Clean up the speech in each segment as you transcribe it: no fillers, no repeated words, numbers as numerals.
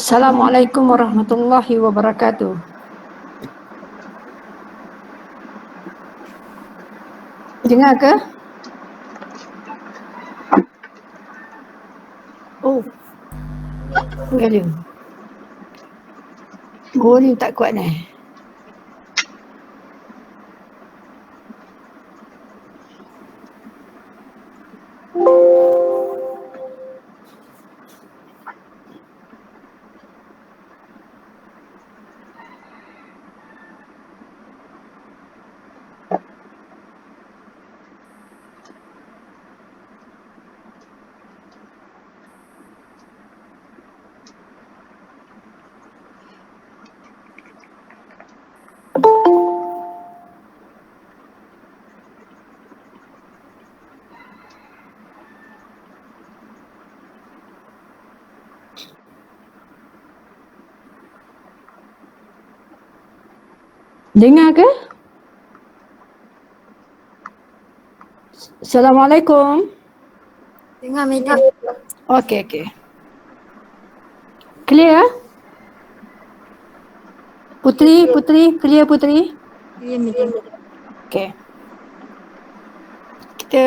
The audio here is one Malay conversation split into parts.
Assalamualaikum warahmatullahi wabarakatuh. Dengar ke? Oh, volume. Volume tak kuat ni. Dengar ke? Assalamualaikum. Dengar, Madam. Okey. Clear? Putri, clear Putri? Ya, Madam. Okey. Kita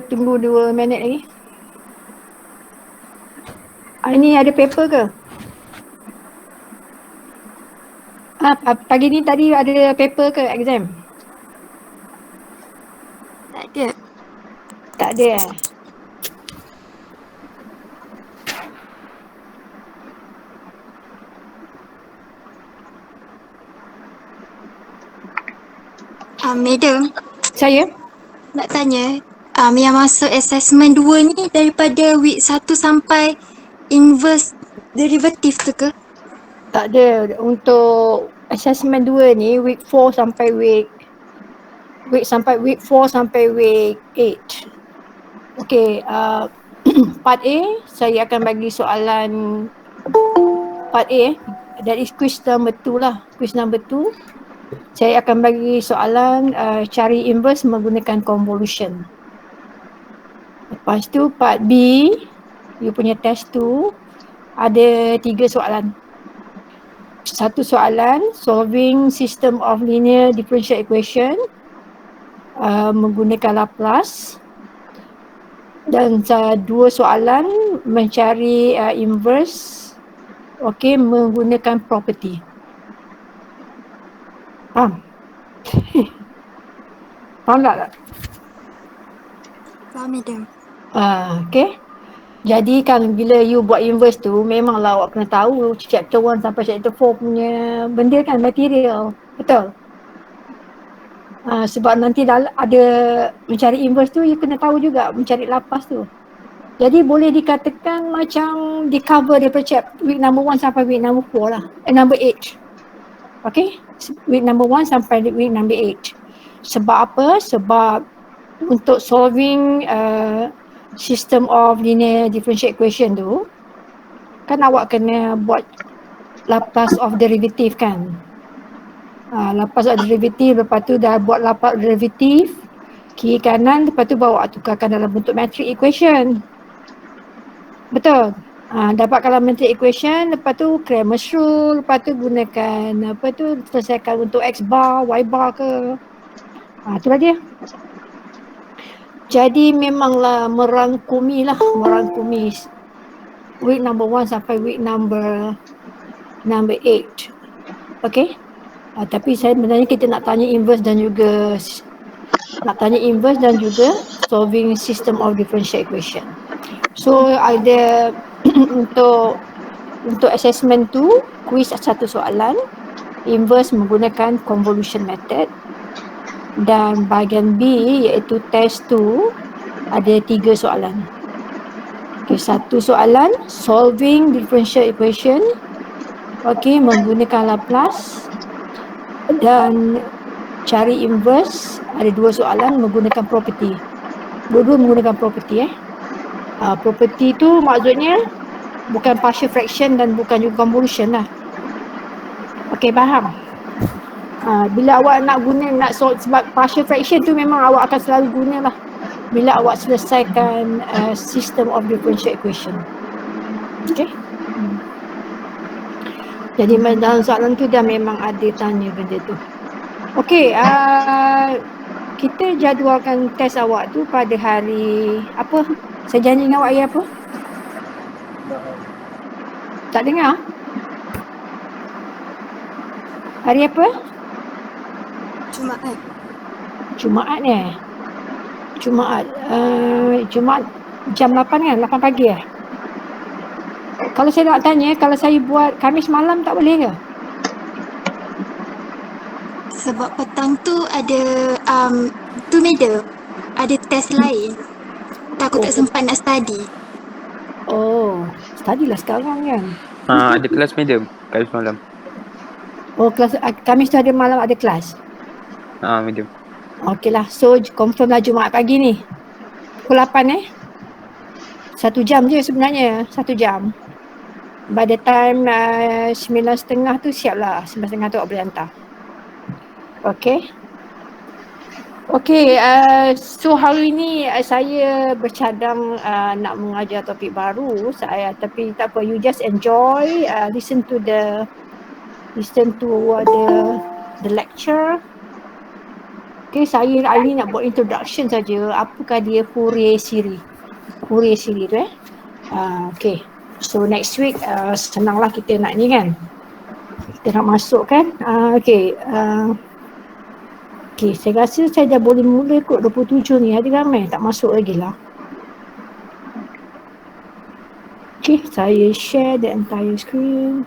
tunggu 2 minit lagi. Ini ada paper ke? Pagi ni tadi ada paper ke exam? Tak ada. Tak ada Madam, Saya? nak tanya. Yang masuk assessment 2 ni daripada week 1 sampai inverse derivative tu ke? Tak ada. Untuk assessment 2 ni week 4 sampai week 4 sampai week 8. Okey, part A saya akan bagi soalan part A that is quiz number 2 lah. Quiz number 2 saya akan bagi soalan cari inverse menggunakan convolution. Lepas tu part B you punya test tu ada 3 soalan. Satu soalan solving system of linear differential equation menggunakan Laplace, dan 2 soalan mencari inverse menggunakan property. Faham? Faham tak? Faham, Madam. Okey. Jadi kan bila you buat inverse tu memanglah awak kena tahu chapter 1 sampai chapter 4 punya benda kan, material. Betul? Sebab nanti ada mencari inverse tu you kena tahu juga mencari Laplace tu. Jadi boleh dikatakan macam di cover daripada week number 1 sampai week number 4 lah. Number 8. Okay? Week number 1 sampai week number 8. Sebab apa? Sebab untuk solving system of linear differential equation tu, kan awak kena buat Laplace of derivative kan. Laplace of derivative, lepas tu dah buat Laplace derivative kiri kanan, lepas tu bawa tukarkan dalam bentuk matrix equation. Betul? Dapatkan matrix equation, lepas tu Cramer's rule, lepas tu gunakan selesaikan untuk x bar, y bar ke. Itulah dia. Jadi memanglah merangkumi week number 1 sampai week number 8. Okay? Tapi sebenarnya kita nak tanya inverse dan juga solving system of differential equation. So ada untuk assessment tu quiz 1 soalan, inverse menggunakan convolution method, dan bahagian B iaitu test tu ada 3 soalan. Okay, 1 soalan solving differential equation menggunakan Laplace, dan cari inverse ada 2 soalan menggunakan property. Dua-dua menggunakan property. Property tu maksudnya bukan partial fraction dan bukan juga convolution lah. Okey, faham? Bila awak nak sebab partial fraction tu memang awak akan selalu guna lah bila awak selesaikan system of differential equation. Okey? Jadi dalam soalan tu dah memang ada tanya benda tu. Okey, kita jadualkan test awak tu pada hari apa? Saya janji dengan awak hari apa? Tak dengar? Hari apa? Jumaat. Jumaat ni. Jumaat jam 8 kan? 8 pagi Kalau saya nak tanya, kalau saya buat Khamis malam tak boleh ke? Sebab petang tu ada tu middle. Ada test lain. Takut tak sempat nak study. Oh, study lah sekarang kan? Ada kelas medium Khamis malam. Oh, kelas Khamis tu ada malam ada kelas? Medium. Okey lah, so confirm lah Jumaat pagi ni. Pukul 8 1 jam je sebenarnya, 1 jam. By the time 9.30 tu siap lah, 9.30 tu awak boleh hantar. Okay. Okay, so hari ini saya bercadang nak mengajar topik baru tapi tak apa, you just enjoy, listen to the lecture. Okay, saya hari ini nak buat introduction saja. Apakah dia Fourier series? Fourier series tu okay. So next week senanglah kita nak ni kan. Kita nak masuk kan. Okay. Okay, saya rasa saya dah boleh mula kot 27 ni. Ada ramai tak masuk lagi lah. Okay, saya share the entire screen.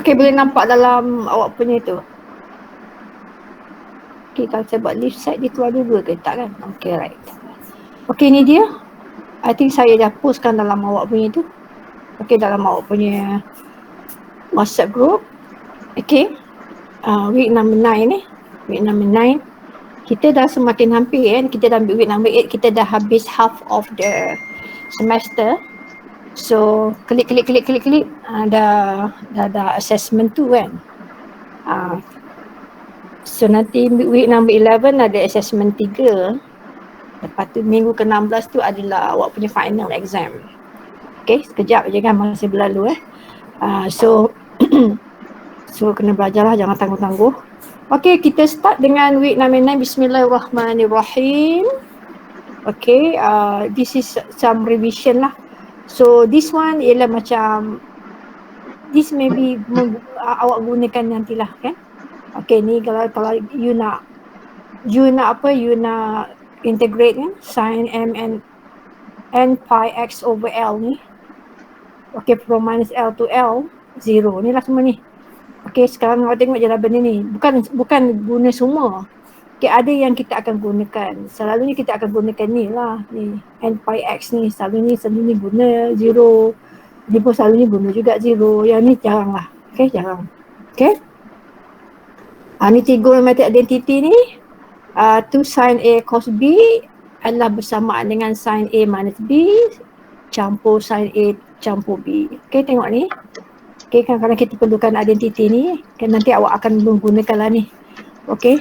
Okay, boleh nampak dalam awak punya tu. Okay, kalau saya buat left side dia keluar dulu ke? Tak kan? Okay, right. Okay, ni dia. I think saya dah postkan dalam awak punya tu. Okay, dalam awak punya WhatsApp group. Okay. Week number 9 ni. Week number 9. Kita dah semakin hampir kan. Kita dah ambil week number 8. Kita dah habis half of the semester. So, klik. Dah assessment tu kan. So, nanti week number 11 ada assessment 3. Lepas tu minggu ke-16 tu adalah awak punya final exam. Okay, sekejap je kan masih berlalu So, so kena belajar lah, jangan tangguh-tangguh. Okay, kita start dengan week number 9. Bismillahirrahmanirrahim. Okay, this is some revision lah. So this one ialah macam, this maybe awak gunakan nantilah kan. Okay, ni kalau you nak integrate kan, sin m and n pi x over l ni. Okay, from minus l to l, 0 ni lah semua ni. Okay, sekarang awak tengok je lah benda ni. Bukan guna semua. Okay, ada yang kita akan gunakan. Selalunya kita akan gunakan ni lah. Ni, n pi x ni. Selalu ni guna 0. Ni pun selalunya guna juga 0. Yang ni jarang lah. Okay, jarang. Okay. Ni trigonometric identity ni. 2 sin A cos B adalah bersamaan dengan sin A minus B campur sin A campur B. Okay, tengok ni. Okay, kadang-kadang kita perlukan identity ni. Okay, nanti awak akan menggunakan lah ni. Okay,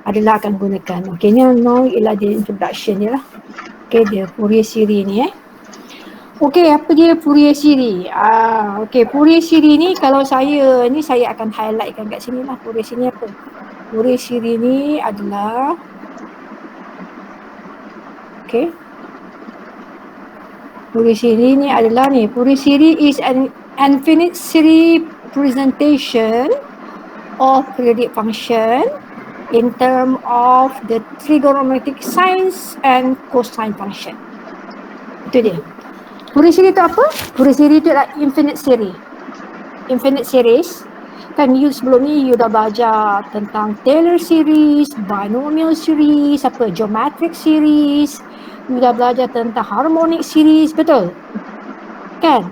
adalah akan gunakan. Okay, ni ialah dia introduction dia lah. Okay, dia Fourier series ni Okay, apa dia Fourier series? Okay, Fourier series ni kalau saya akan highlightkan kat sini lah. Fourier series ni apa? Fourier series ni adalah Fourier series ni adalah Fourier series is an infinite series presentation of periodic function in term of the trigonometric sines and cosine function. Itu dia. Fourier series itu apa? Fourier series itu adalah infinite series. Infinite series. Kan sebelum ni you dah belajar tentang Taylor series, binomial series, geometric series. You dah belajar tentang harmonic series, betul? Kan?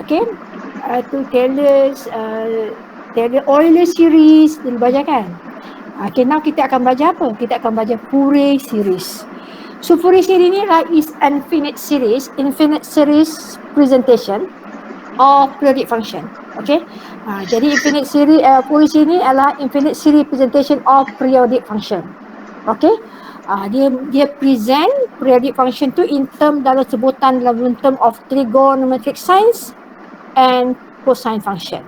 Okay. Tu Taylor-Euler series, dia belajar kan? Okay, now kita akan belajar apa? Kita akan belajar Fourier series. So Fourier series ni lah is infinite series presentation of periodic function. Okay. Jadi infinite series Fourier series ni adalah infinite series presentation of periodic function. Okay. Dia present periodic function tu in term dalam sebutan dalam term of trigonometric sines and cosine function.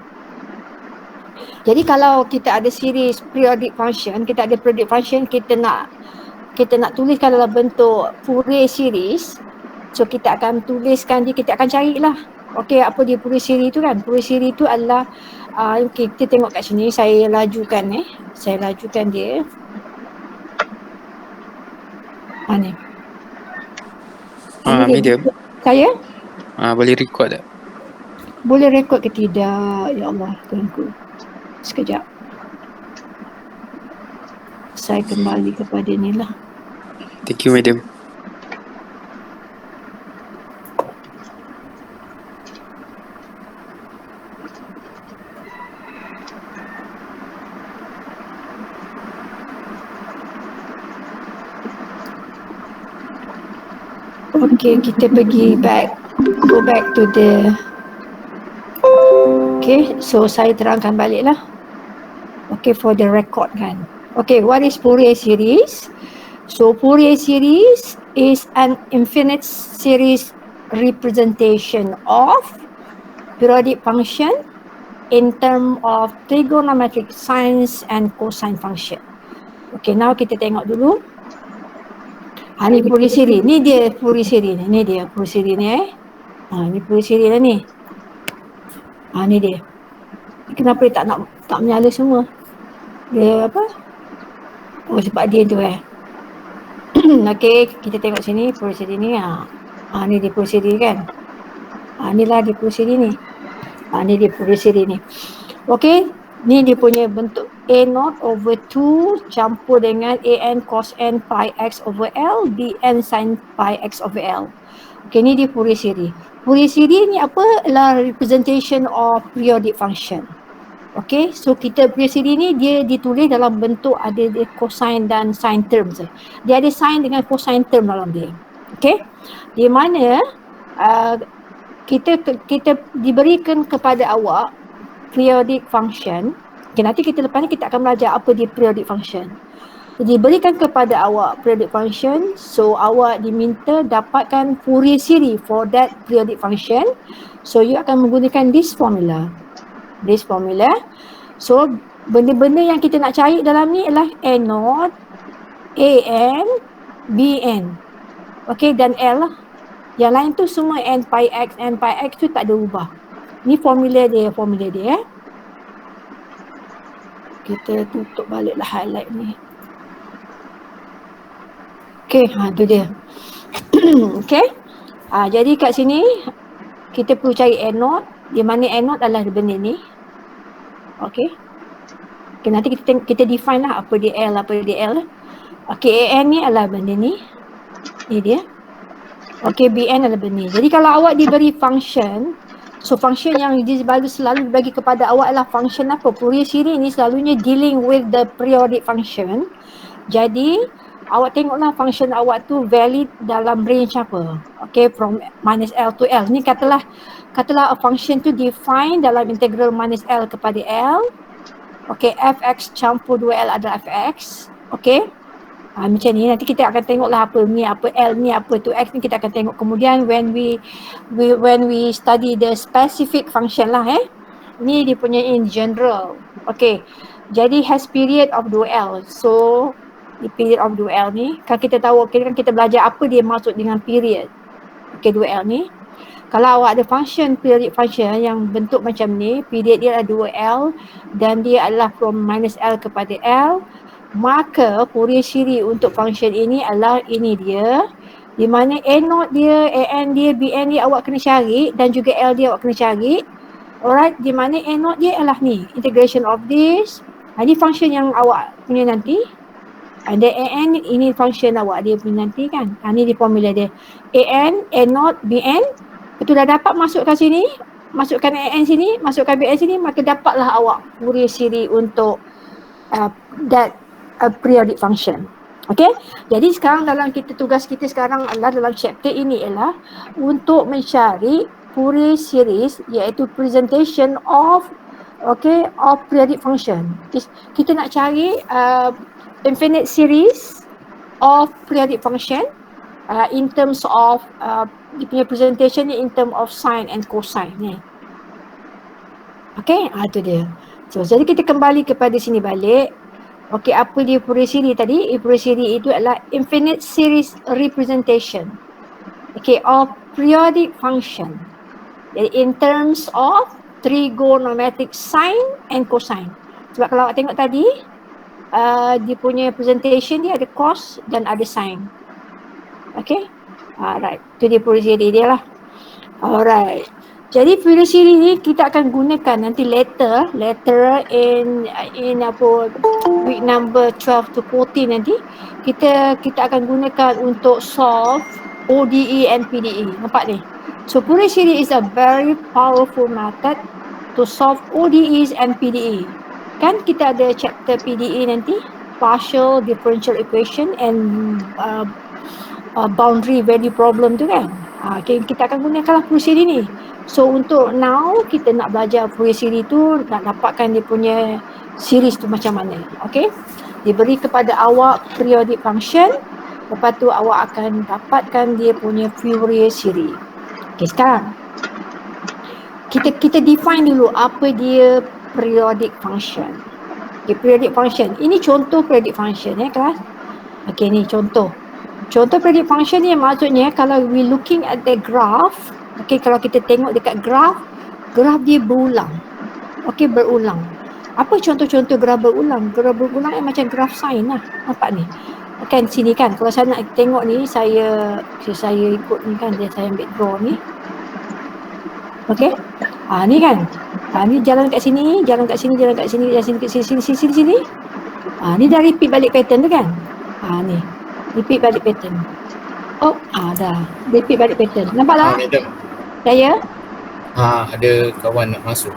Jadi kalau kita ada series periodic function, kita ada periodic function, kita nak tuliskan dalam bentuk Fourier series. So kita akan tuliskan dia, kita akan carilah. Okey, apa dia Fourier series tu kan? Fourier series tu adalah kita tengok kat sini, saya lajukan dia. Ni. Medium. Saya? Boleh record tak? Boleh rekod ke tidak? Ya Allah, Tuhanku. Sekejap. Saya kembali kepada ni lah. Thank you, madam. Okay, kita go back to the. Okay, so saya terangkan balik lah. Okay, for the record kan. Okay, what is Fourier series? So Fourier series is an infinite series representation of periodic function in term of trigonometric sines and cosine function. Okay, now kita tengok dulu. Ni Fourier series. Ni dia Fourier series ni. Ni dia Fourier series ni ni Fourier series lah ni. Ni dia. Kenapa dia tak menyala semua? Dia apa? Oh, sebab dia tu Okey, kita tengok sini Fourier series ni. Ni dia Fourier series kan. Inilah dia Fourier series ni. Ni dia Fourier series ni. Okey, ni dia punya bentuk A0 over 2 campur dengan AN cos n pi x over L BN sin pi x over L. Okey, ni dia Fourier series. Fourier series ni apa? Adalah representation of periodic function. Okay, so kita Fourier series ni dia ditulis dalam bentuk ada cosine dan sine terms. Dia ada sine dengan cosine term dalam dia. Okay, di mana kita diberikan kepada awak periodic function. Okay, nanti lepas ni kita akan belajar apa dia periodic function. Diberikan kepada awak periodic function, so awak diminta dapatkan Fourier series for that periodic function. So you akan menggunakan this formula. So benda-benda yang kita nak cari dalam ni adalah A0, AN, BN. Okay, dan L lah. Yang lain tu semua N pi x tu tak ada ubah. Ni formula dia. Kita tutup baliklah highlight ni. Okay, tu dia. Okay. Jadi kat sini kita perlu cari A0, di mana A0 adalah benda ni. Okay. Okay, nanti kita define lah apa dia L, apa dia L. Okay, AN ni adalah benda ni. Ni dia. Okay, BN adalah benda ni. Jadi kalau awak diberi function, so function yang selalu bagi kepada awak adalah function apa? Fourier series ni selalunya dealing with the periodic function. Jadi awak tengoklah function awak tu valid dalam range apa. Okay, from minus L to L. Ni katalah a function tu define dalam integral minus L kepada L. Okay, fx campur 2L adalah fx. Okay. Macam ni, nanti kita akan tengoklah apa ni, apa L ni, apa tu X ni, kita akan tengok kemudian when we study the specific function lah Ni dia punya in general. Okay, jadi has period of 2L. So di period of 2L ni, kan kita tahu, kan kita belajar apa dia maksud dengan period. Okay, 2L ni. Kalau awak ada function, periodic function yang bentuk macam ni, period dia adalah 2L dan dia adalah from minus L kepada L, maka Fourier series untuk function ini adalah ini dia, di mana A0 dia, AN dia, BN dia awak kena cari dan juga L dia awak kena cari. Alright, di mana A0 dia adalah ni, integration of this. Ini function yang awak punya nanti. And then AN ini function awak dia punya nanti kan. Ini di formula dia. AN, A0, BN. Betul dah dapat masukkan sini, masukkan AN sini, masukkan BN sini, maka dapatlah awak Fourier series untuk that periodic function. Okay, jadi sekarang dalam tugas kita sekarang adalah dalam chapter ini ialah untuk mencari Fourier series iaitu presentation of of periodic function. Kita nak cari infinite series of periodic function in terms of dia punya presentation ni in terms of sine and cosine ni. Okay, itu dia. So, jadi kita kembali kepada sini balik. Okey, apa dia Fourier series tadi? Fourier series itu adalah infinite series representation. Okay, of periodic function. Jadi in terms of trigonometric sine and cosine. Sebab kalau awak tengok tadi, dia punya presentation dia ada cos dan ada sine. Okay, alright. Itu dia Fourier series dia lah. Alright. Jadi Fourier series ni kita akan gunakan nanti later in week number 12 to 14 nanti kita akan gunakan untuk solve ODE and PDE. Nampak ni? So Fourier series is a very powerful method to solve ODEs and PDE. Kan kita ada chapter PDE nanti, partial differential equation and boundary value problem tu kan. Kita akan gunakanlah Fourier series ni. So untuk now kita nak belajar Fourier series tu, nak dapatkan dia punya series tu macam mana. Okay, diberi kepada awak periodic function, lepas tu awak akan dapatkan dia punya Fourier series. Okay, sekarang kita define dulu apa dia periodic function. Okay, periodic function, ini contoh periodic function kelas. Okay, ni contoh periodic function ni maksudnya kalau we looking at the graph. Okay, kalau kita tengok dekat graf dia berulang. Okay, berulang. Apa contoh-contoh graf berulang? Graf berulang macam graf sine lah. Nampak ni? Kan sini kan, kalau saya nak tengok ni, saya ikut ni kan, saya ambil draw ni. Okay, ni kan. Ni jalan kat sini, jalan kat sini. Ni dah repeat balik pattern tu kan. Ni, repeat balik pattern. Oh, dah. Repeat balik pattern. Nampak tak? Saya? Ada kawan nak masuk.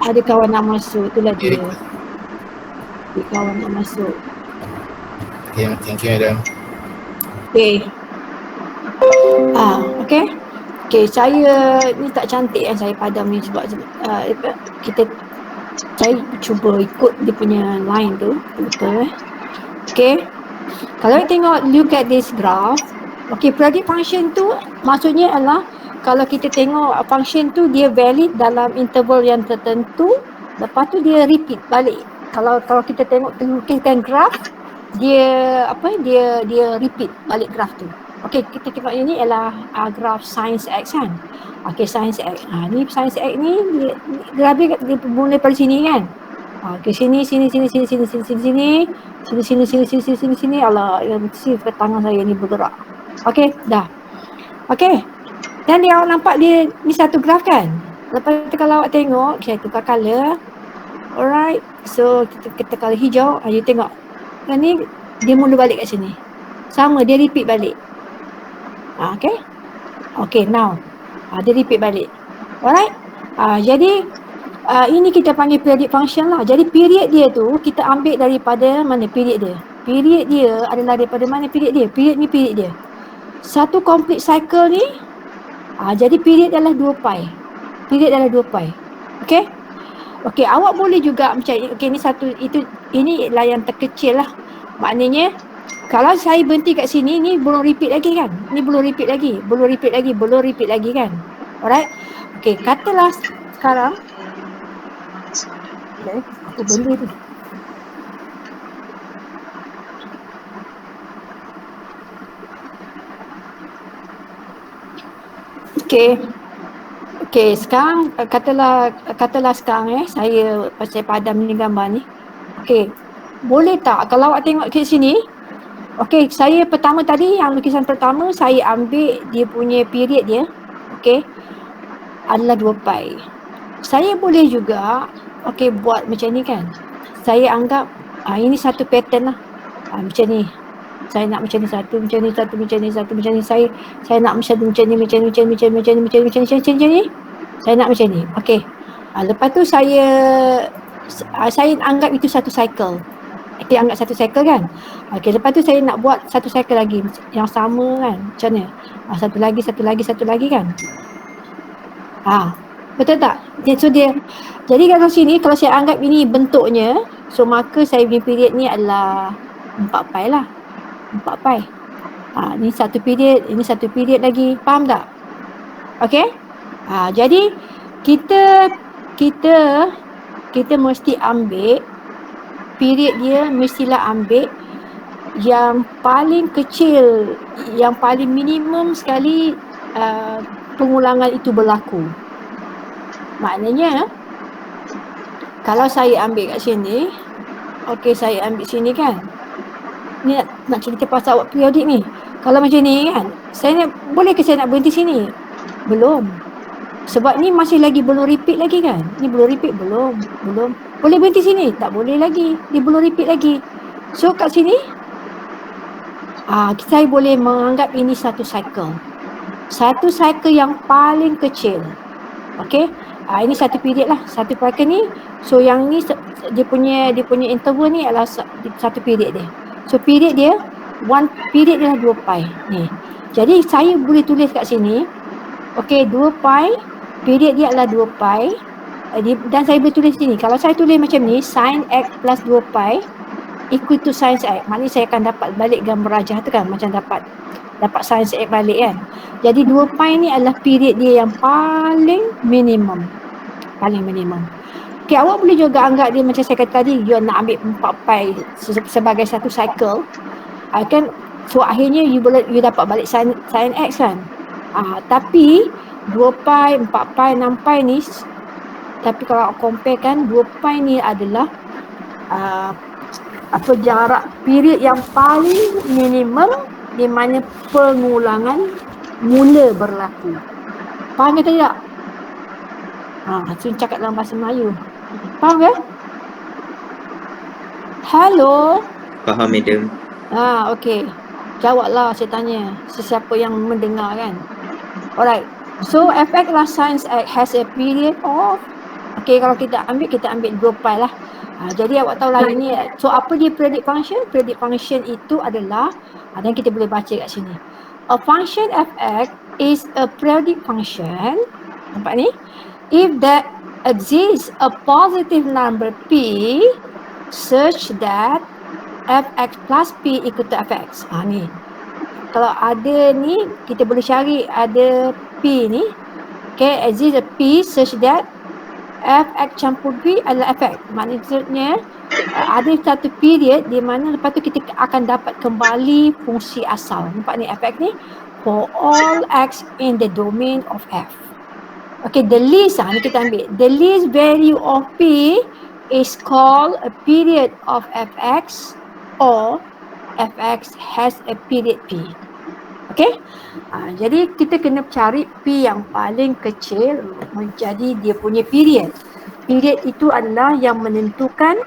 Ada kawan nak masuk, itulah dia. Ada kawan nak masuk. Okay, thank you madam. Okay. Okay, saya ni tak cantik kan saya padam ni sebab saya cuba ikut dia punya line tu, betul. Okay. Kalau tengok, look at this graph. Okay, periodic function tu maksudnya adalah kalau kita tengok function tu dia valid dalam interval yang tertentu, lepas tu dia repeat balik. Kalau kita tengok lukiskan graf, dia repeat balik graf tu. Okey, kita tengok ini ialah graf sinus x kan. Okey, sinus x. Ni sinus x ni graf dia mula dari sini kan. Okey, sini. Allah, yang mesti tangan saya ni bergerak. Okey, dah. Okey. Dan dia awak nampak dia ni satu graf kan. Lepas tu kalau awak tengok, saya tukar colour. Alright. So kita colour hijau, you tengok. Dan ni dia mula balik kat sini. Sama, dia repeat balik. Okay. Okay, now. Dia repeat balik. Alright. Jadi ini kita panggil periodic function lah. Jadi period dia tu kita ambil daripada mana period dia? Period dia adalah daripada mana period dia? Period dia. Satu complete cycle ni jadi period adalah 2 pi. Okey. Okey, awak boleh juga macam ni satu ini ialah yang terkecil lah. Maknanya kalau saya berhenti kat sini ni belum repeat lagi kan? Ni belum repeat lagi kan? Alright. Okey, katalah sekarang apa benda tu? Okey, sekarang katalah sekarang saya padam ni gambar ni. Okey. Boleh tak kalau awak tengok kat sini? Okey, saya pertama tadi yang lukisan pertama saya ambil dia punya period dia. Okey. Adalah 2 pi. Saya boleh juga buat macam ni kan. Saya anggap ini satu pattern lah. Macam ni. Saya nak macam ni satu, macam ni. Saya nak macam ni. Saya nak macam ni. Okey. Lepas tu saya anggap itu satu cycle. Kita anggap satu cycle kan. Okey, lepas tu saya nak buat satu cycle lagi yang sama kan. Macam mana? Satu lagi kan. Betul tak? Jadi kalau sini, kalau saya anggap ini bentuknya, so maka saya punya period ni adalah 4 pi lah. 4 pi. Ni satu period, ini satu period lagi. Faham tak? Okey? Jadi kita mesti ambil period dia, mestilah ambil yang paling kecil, yang paling minimum sekali pengulangan itu berlaku. Maknanya kalau saya ambil kat sini, okey, saya ambil sini kan. Ni nak cerita pasal awak periodik ni. Kalau macam ni kan, boleh ke saya nak berhenti sini? Belum. Sebab ni masih lagi belum repeat lagi kan. Ni belum repeat, belum. Boleh berhenti sini? Tak boleh lagi. Dia belum repeat lagi. So kat sini, saya boleh menganggap ini satu cycle. Satu cycle yang paling kecil. Okey? Ini satu period lah. Satu cycle ni. So yang ni dia punya interval ni adalah satu period dia. So period dia, one period dia 2 pi. Ni. Jadi saya boleh tulis kat sini. Okey, 2 pi. Period dia adalah 2 pi. Dan saya boleh tulis sini. Kalau saya tulis macam ni, sin x plus 2 pi equal to sin x. Maknanya saya akan dapat balik gambar rajah tu kan. Macam dapat sin x balik kan. Jadi 2 pi ni adalah period dia yang paling minimum. Okay, awak boleh juga anggap dia macam saya kata tadi, you nak ambil 4 pi sebagai satu cycle. Kan, so akhirnya you dapat balik sin x kan. Tapi 2 pi, 4 pi, 6 pi ni, tapi kalau compare kan, 2 pi ni adalah jarak period yang paling minimum di mana pengulangan mula berlaku. Faham ke tidak? Saya cakap dalam bahasa Melayu. Faham ke? Hello? Faham, madam. Okey. Jawablah saya tanya sesiapa yang mendengar kan. Alright. So fx lah sin x has a period of, okey, kalau kita ambil 2 pi lah. Jadi awak tahu lah ini. So apa dia periodic function? Periodic function itu adalah, dan kita boleh baca kat sini. A function fx is a periodic function. Nampak ni? If there exists a positive number p such that fx plus p equal to fx. Ni. Kalau ada ni, kita boleh cari ada p ni. Okay, exists a p such that fx campur p adalah fx. Maksudnya ada satu period di mana lepas tu kita akan dapat kembali fungsi asal. Nampak ni fx ni? For all x in the domain of f. Okay, the least ni kita ambil. The least value of p is called a period of fx, or fx has a period p. Okay? Jadi kita kena cari p yang paling kecil menjadi dia punya period. Period itu adalah yang menentukan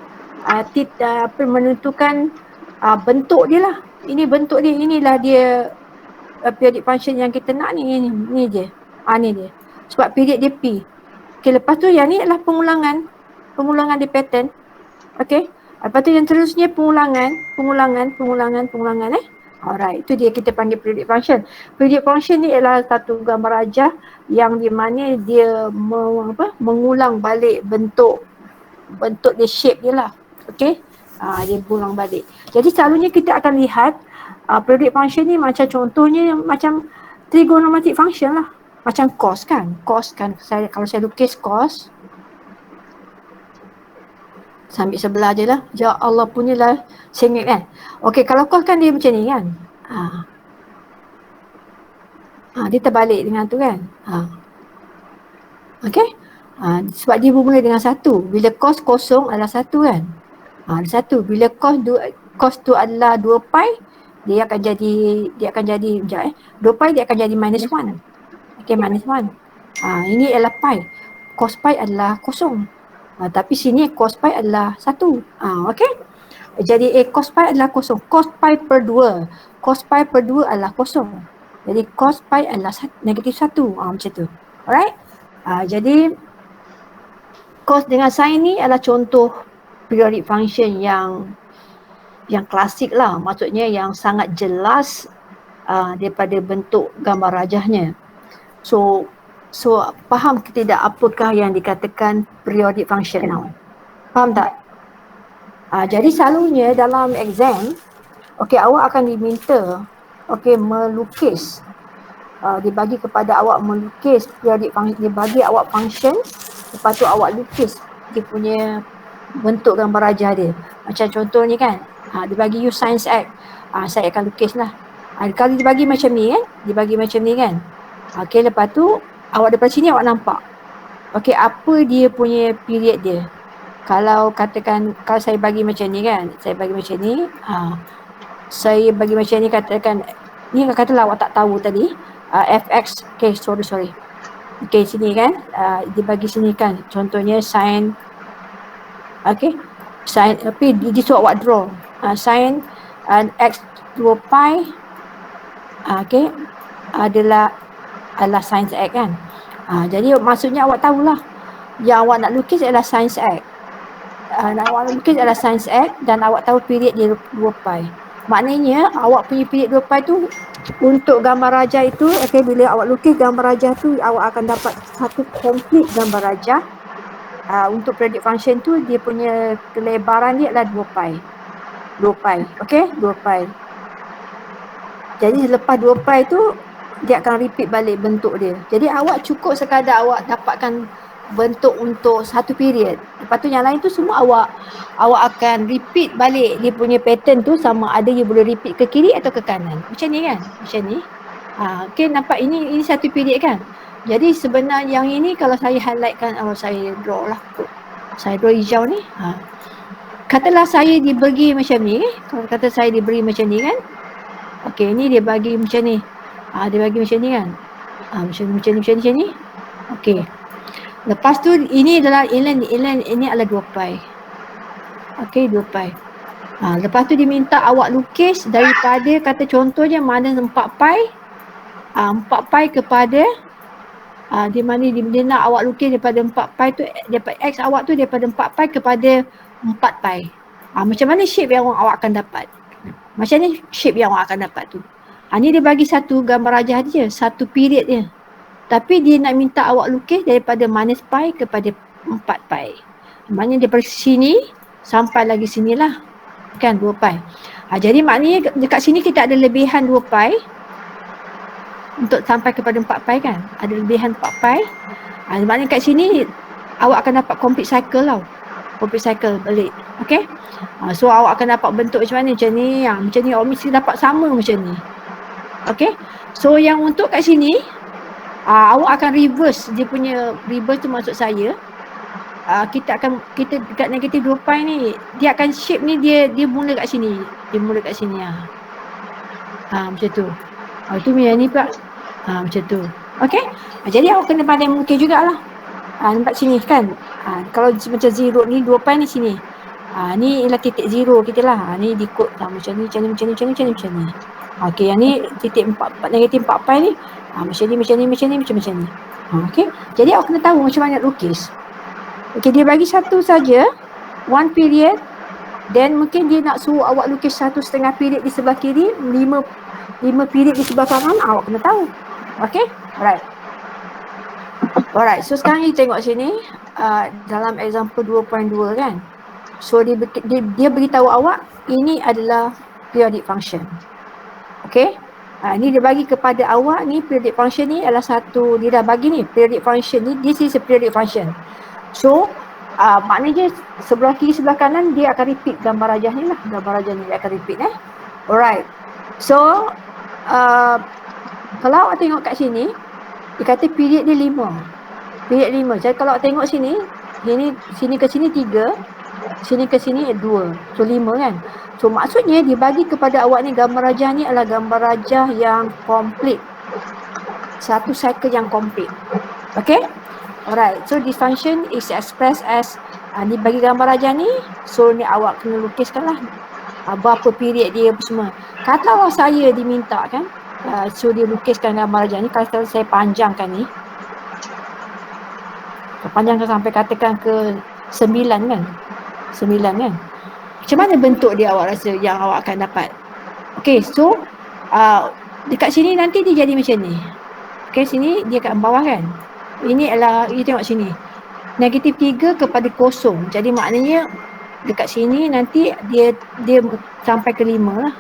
bentuk dia lah. Ini bentuk dia, inilah dia periodic function yang kita nak ni je. Ni dia. Sebab period dia p. Okay, lepas tu yang ni adalah pengulangan dia pattern. Okay. Lepas tu yang terusnya pengulangan. Alright, itu dia kita panggil periodic function. Periodic function ni adalah satu gambar rajah yang di mana dia mengulang balik bentuk dia, shape dia lah. Okay. Dia ulang balik. Jadi selalunya kita akan lihat periodic function ni macam contohnya macam trigonometric function lah. Macam cos kan. Kalau saya lukis cos, saya ambil sebelah je lah. Ya Allah punyalah sengit kan. Okey, kalau cos kan dia macam ni kan. Dia terbalik dengan tu kan. Okey. Sebab dia bermula dengan 1. Bila cos kosong adalah 1 kan. Ada 1. Bila cos tu adalah 2 pi, dia akan jadi 2 pi dia akan jadi minus 1. Okay, minus 1. Ini adalah pi. Cos pi adalah kosong. Tapi sini cos pi adalah 1. Okay. Jadi cos pi adalah kosong. Cos pi per 2. Cos pi per 2 adalah kosong. Jadi cos pi adalah negatif 1. Macam tu. Alright. Jadi cos dengan sin ni adalah contoh periodic function yang yang klasik lah, maksudnya yang sangat jelas daripada bentuk gambar rajahnya. So faham ke tidak apakah yang dikatakan periodic function now? Faham tak? Jadi selalunya dalam exam, okey, awak akan diminta melukis, dibagi kepada awak melukis periodic function, dibagi awak function, lepas tu awak lukis dia punya bentuk gambar rajah dia. Macam contoh ni kan, dibagi you science act, saya akan lukis lah. Kalau dibagi macam ni kan, okey, lepas tu awak daripada sini awak nampak okey apa dia punya period dia. Kalau katakan, kalau saya bagi macam ni kan, saya bagi macam ni, katakan ni, katalah awak tak tahu tadi fx, okey, sorry okey, sini kan, dibagi sini kan, contohnya sin, okey, sin, tapi disuruh awak draw sin x 2 pi, okey, adalah science x kan. Jadi maksudnya awak tahulah yang awak nak lukis adalah science x. Awak lukis adalah science x dan awak tahu period dia 2 pi. Maknanya awak punya period 2 pi tu untuk gambar rajah itu, okey, bila awak lukis gambar rajah tu awak akan dapat satu complete gambar rajah. Untuk periodic function tu dia punya kelebaran dia adalah 2 pi. Okey, 2 pi. Jadi lepas 2 pi tu dia akan repeat balik bentuk dia. Jadi awak cukup sekadar awak dapatkan bentuk untuk satu period. Lepas tu yang lain tu semua awak akan repeat balik dia punya pattern tu, sama ada you boleh repeat ke kiri atau ke kanan. Macam ni kan? Macam ni. Okay, nampak ini satu period kan? Jadi sebenarnya yang ini kalau saya highlightkan, saya draw lah. Saya draw hijau ni. Katalah saya dibagi macam ni. Kalau kata saya diberi macam ni kan? Okay, ni dia bagi macam ni. Dia bagi macam ni kan? Macam ni. Okay. Lepas tu ini adalah ini adalah 2 pi. Okay, 2 pi. Lepas tu diminta awak lukis daripada, kata contohnya mana 4 pi. 4 pi kepada di mana dia nak awak lukis daripada 4 pi tu, daripada x awak tu daripada 4 pi kepada 4 pi. Macam mana shape yang awak akan dapat? Macam ni shape yang awak akan dapat tu. Ni dia bagi satu gambar rajah dia, satu period dia. Tapi dia nak minta awak lukis daripada minus pi kepada 4 pi. Maknanya daripada sini sampai lagi sinilah. Kan 2 pi. Jadi maknanya dekat sini kita ada lebihan 2 pi. Untuk sampai kepada 4 pi kan. Ada lebihan 4 pi. Maknanya kat sini awak akan dapat complete cycle tau. Complete cycle balik. Okay. So awak akan dapat bentuk macam mana? Macam ni. Macam ni awak mesti dapat sama macam ni. Okay. So yang untuk kat sini, awak akan reverse dia punya, reverse tu maksud saya kita dekat negatif 2 pi ni dia akan shape ni dia mula kat sini, macam tu. Itu yang ni pula macam tu. Okay, jadi awak kena pandai mungkin jugalah. Nampak sini kan, kalau macam zero ni 2 pi ni sini, ni ialah titik zero kita lah. Ni di kod macam ni. Okay, yang ni titik 4, negatif 4 pi ni macam ni. Okay, jadi awak kena tahu macam mana nak lukis. Okay, dia bagi satu saja, one period, then mungkin dia nak suruh awak lukis 1.5 period di sebelah kiri, 5 period di sebelah kanan, awak kena tahu. Okay, alright, so sekarang kita tengok sini, dalam example 2.2 kan. So dia beritahu awak ini adalah periodic function. Okay, ni dia bagi kepada awak ni periodic function ni adalah satu, dia dah bagi ni periodic function ni, this is a periodic function. So maknanya sebelah kiri sebelah kanan dia akan repeat gambar rajah ni lah, gambar rajah ni dia akan repeat alright. So kalau awak tengok kat sini dia kata period dia 5. Jadi kalau awak tengok sini, sini ke sini 3, sini ke sini 2, so 5 kan. So maksudnya dia bagi kepada awak ni gambar rajah ni adalah gambar rajah yang complete, satu cycle yang complete. Okay, alright, so this function is expressed as ni bagi gambar rajah ni, so ni awak kena lukiskan lah berapa period dia apa semua. Kalau saya diminta kan, so dia lukiskan gambar rajah ni, kalau saya panjangkan ni, panjangkan sampai katakan ke 9 kan, Macam mana bentuk dia awak rasa yang awak akan dapat? Okay, so dekat sini nanti dia jadi macam ni. Okay, sini dia kat bawah kan. Ini adalah, you tengok sini. Negatif 3 kepada kosong. Jadi maknanya dekat sini nanti dia sampai ke 5 lah.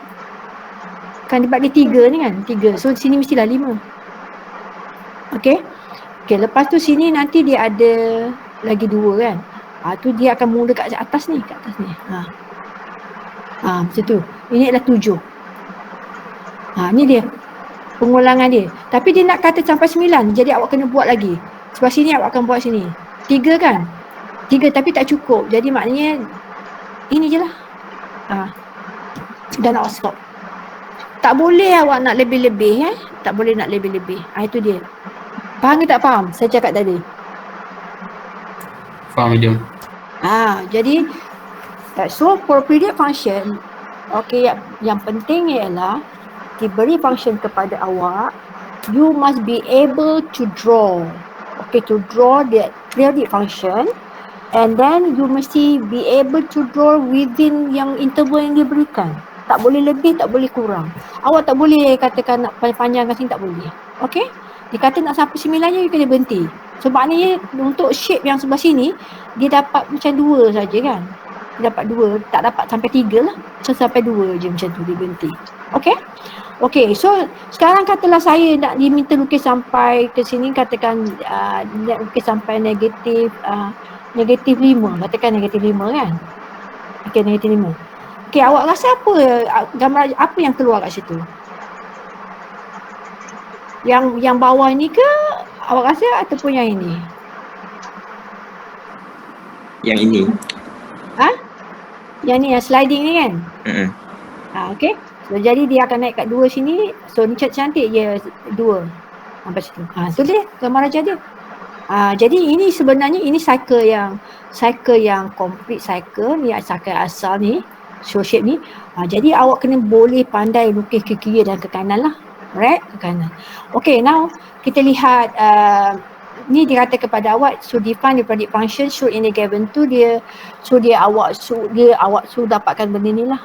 Kan dia 3 ni kan, 3. So sini mestilah 5. Okay. Okay, lepas tu sini nanti dia ada lagi 2 kan. Tu dia akan mula kat atas ni, kat atas ni. Macam tu. Ini adalah 7. Ni dia pengulangan dia. Tapi dia nak kata sampai 9. Jadi awak kena buat lagi. Sebelah sini awak akan buat sini. 3 kan? 3 tapi tak cukup. Jadi maknanya ini je lah. Dan awak stop. Tak boleh awak nak lebih-lebih Tak boleh nak lebih-lebih. Itu dia. Faham ke tak faham saya cakap tadi? Faham, Madam. Jadi so for predicate function, okay, yang penting ialah diberi function kepada awak, you must be able to draw. Okay, to draw the periodic function, and then you mesti be able to draw within yang interval yang diberikan. Tak boleh lebih, tak boleh kurang. Awak tak boleh katakan nak panjangkan sini, tak boleh. Okay? Dia kata nak sampai 9 je, you kena berhenti. So maknanya untuk shape yang sebelah sini, dia dapat macam 2 saja kan. Dia dapat 2, tak dapat sampai 3 lah. So sampai 2 je macam tu, dia berhenti. Okay? Okay, so sekarang katalah saya nak diminta lukis sampai ke sini, katakan nak lukis sampai negatif 5, katakan negatif 5 kan. Okay, negatif 5. Okay, awak rasa apa gambar apa yang keluar kat situ? Yang bawah ni ke awak rasa ataupun yang ini? Yang ini. Yang ni yang sliding ni kan? Okay. So jadi dia akan naik kat 2 sini. So ni cantik je 2. Sampai situ. So dia gambar raja dia. Jadi ini sebenarnya ini cycle yang complete cycle ni, cycle asal ni, show shape ni. Jadi awak kena boleh pandai lukis ke kiri dan ke kanan lah. Right? Ke kanan. Okay, now kita lihat ni dia kata kepada awak, so define the predict function should in a given tu awak dapatkan benda ni lah.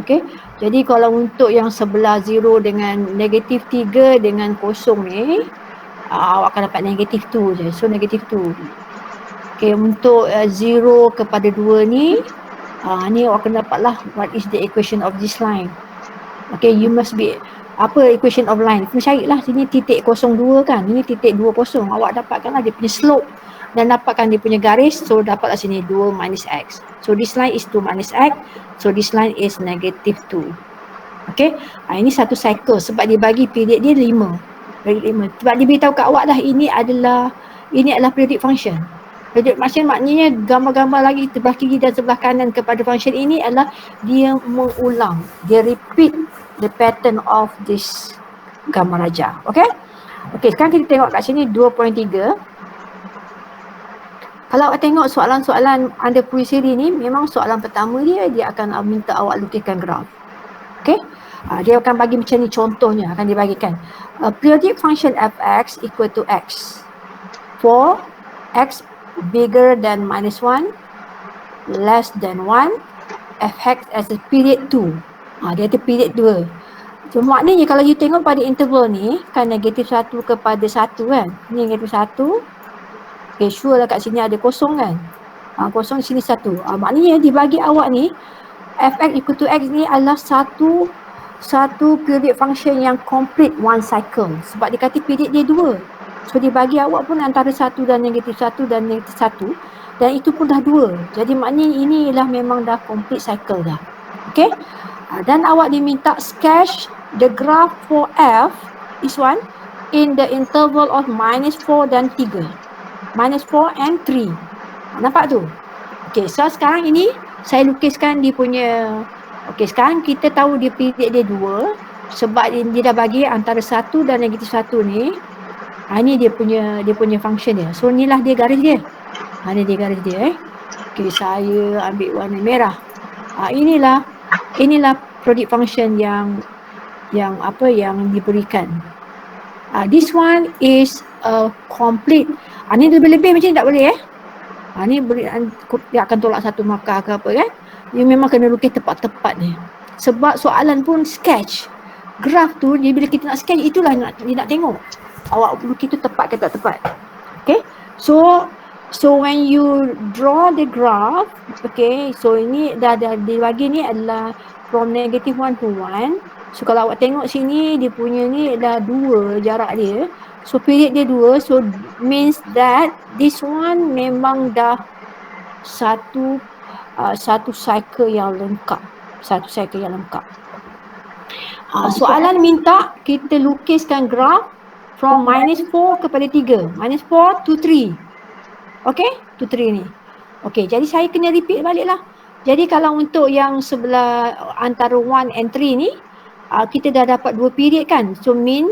Okay. Jadi kalau untuk yang sebelah 0 dengan negatif 3 dengan kosong ni, awak akan dapat negatif 2 je. So negatif 2. Okay, untuk 0 kepada 2 ni, ni awak akan dapat lah what is the equation of this line. Okay, you must be equation of line. Kena carilah sini titik 02 kan. Ini titik 20. Awak dapatkanlah dia punya slope dan dapatkan dia punya garis. So dapatlah sini 2 minus x. So this line is 2 minus x. So this line is negative 2. Okay. Ini satu cycle sebab dia bagi period dia 5. Sebab dia beritahu kat awak dah ini adalah periodic function. Periodic function maknanya gambar-gambar lagi sebelah kiri dan sebelah kanan kepada function ini adalah dia mengulang. Dia repeat the pattern of this gambar raja. Okay? Okay, sekarang kita tengok kat sini 2.3. Kalau awak tengok soalan-soalan under Puisiri ni, memang soalan pertama dia akan minta awak lukiskan graf. Okay? Dia akan bagi macam ni contohnya, akan dibagikan. Periodic function fx equal to x. For x bigger than minus 1, less than 1, fx as a period 2. Dia ada period 2. So maknanya kalau you tengok pada interval ni, kan negatif 1 kepada 1 kan. Ni negatif 1. Okay, sure lah kat sini ada kosong kan. Kosong sini 1. Maknanya dibagi awak ni, fx equal to x ni adalah satu periodic function yang complete one cycle. Sebab dia kata period dia 2. So dia bagi awak pun antara 1 dan negatif 1 dan negatif 1. Dan itu pun dah 2. Jadi maknanya ini ialah memang dah complete cycle dah. Okay. Dan awak diminta sketch the graph for f is one in the interval of minus 4 dan 3. Minus 4 and 3. Nampak tu? Okay, so sekarang ini saya lukiskan dia punya. Okay, sekarang kita tahu dia period dia 2 sebab dia dah bagi antara 1 dan negatif 1 ni. Ini dia punya function dia. So inilah dia garis dia. Ini dia garis dia. Okay, saya ambil warna merah. Inilah periodic function yang diberikan. This one is complete. Ni lebih-lebih macam ni tak boleh Ni dia akan tolak 1 markah ke apa kan. You memang kena lukis tepat-tepat ni. Sebab soalan pun sketch. Graf tu dia bila kita nak sketch itulah dia nak tengok. Awak lukis tu tepat ke tak tepat. Okay. So when you draw the graph, okay, so ini dah dibagi ni adalah from -1 to 1. So kalau awak tengok sini dia punya ni dah 2 jarak dia. So period dia 2, so means that this one memang dah satu cycle yang lengkap. Satu cycle yang lengkap. Soalan minta kita lukiskan graf from -4 kepada 3. -4 to 3. Okay? To 3 ni. Okay, jadi saya kena repeat balik lah. Jadi kalau untuk yang sebelah antara 1 and 3 ni, kita dah dapat 2 period kan. So mean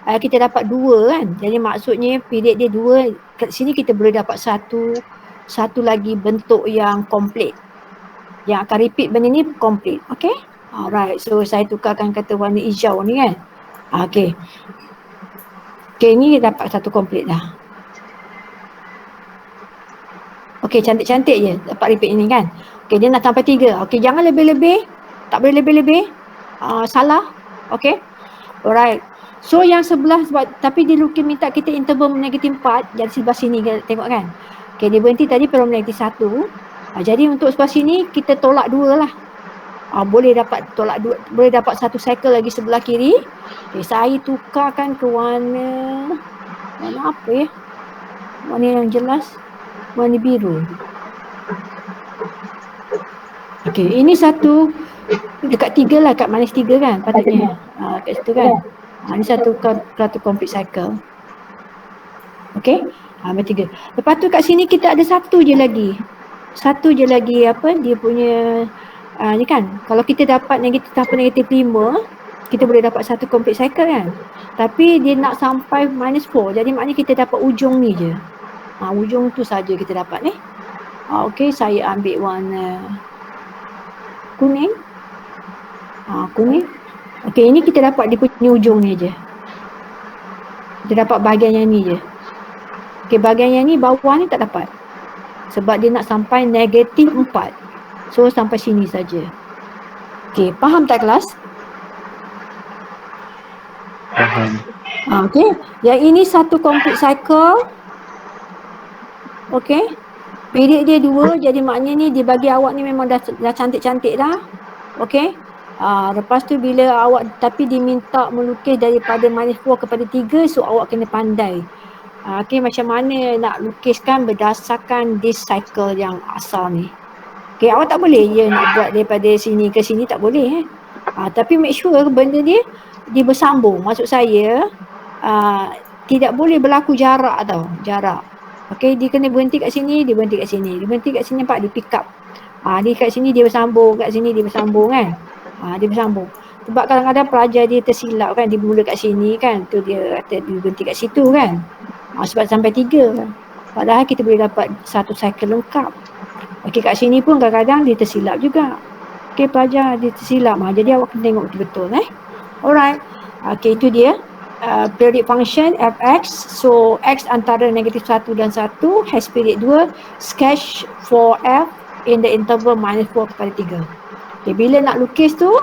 kita dapat 2 kan. Jadi maksudnya period dia 2. Kat sini kita boleh dapat satu lagi bentuk yang complete. Yang akan repeat benda ni complete. Okay? Alright, so saya tukarkan kata warna hijau ni kan. Okay. Okay, ni dapat satu complete dah. Okay, cantik-cantik je dapat repeat ni kan. Okay, dia nak sampai 3. Okay, jangan lebih-lebih. Tak boleh lebih-lebih. Salah. Okay. Alright. So yang sebelah sebab tapi dia lukis minta kita interval -4. Jadi sebelah sini kita tengok kan. Okay, dia berhenti tadi pada -1. Jadi untuk sebelah sini kita tolak 2 lah. Boleh dapat tolak 2, boleh dapat satu cycle lagi sebelah kiri. Okay, saya tukarkan ke warna apa ya? Warna yang jelas, warna biru. Okay, ini satu dekat 3 lah, kat -3 kan patutnya. Kat situ kan. Ini satu complete cycle. Okay, -3. Lepas tu kat sini kita ada satu je lagi apa dia punya ni kan. Kalau kita dapat -5, kita boleh dapat satu complete cycle kan. Tapi dia nak sampai -4. Jadi maknanya kita dapat ujung ni je. Ujung tu saja kita dapat ni. Okey, saya ambil warna kuning. Kuning. Okey, ini kita dapat dia punya ujung ni je. Kita dapat bahagian yang ni je. Okey, bahagian yang ni bawah ni tak dapat. Sebab dia nak sampai -4. So sampai sini saja. Okey, faham tak kelas? Faham. Okey, yang ini satu complete cycle. Okey. Period dia 2, jadi maknanya ni dia bagi awak ni memang dah cantik-cantik dah. Okey. Lepas tu bila awak tapi diminta melukis daripada -4 kepada 3, so awak kena pandai. Okey, macam mana nak lukiskan berdasarkan this cycle yang asal ni. Okay, awak tak boleh je nak buat daripada sini ke sini, tak boleh. Tapi make sure benda dia bersambung. Maksud saya tidak boleh berlaku jarak tau, jarak. Okay, dia kena berhenti kat sini, dia berhenti kat sini. Dia berhenti kat sini, nampak dia pick up. Dia kat sini dia bersambung, kat sini dia bersambung kan. Dia bersambung. Sebab kadang-kadang pelajar dia tersilap kan, dia mula kat sini kan, tu dia kata dia berhenti kat situ kan. Sebab sampai 3. Padahal kita boleh dapat satu cycle lengkap. Okey, kat sini pun kadang-kadang dia tersilap juga. Okey, pelajar dia tersilap. Jadi awak kena tengok betul-betul Alright. Okey, itu dia periodic function fx. So x antara -1 dan 1 has period 2. Sketch for f in the interval -4 kepada 3. Okey, bila nak lukis tu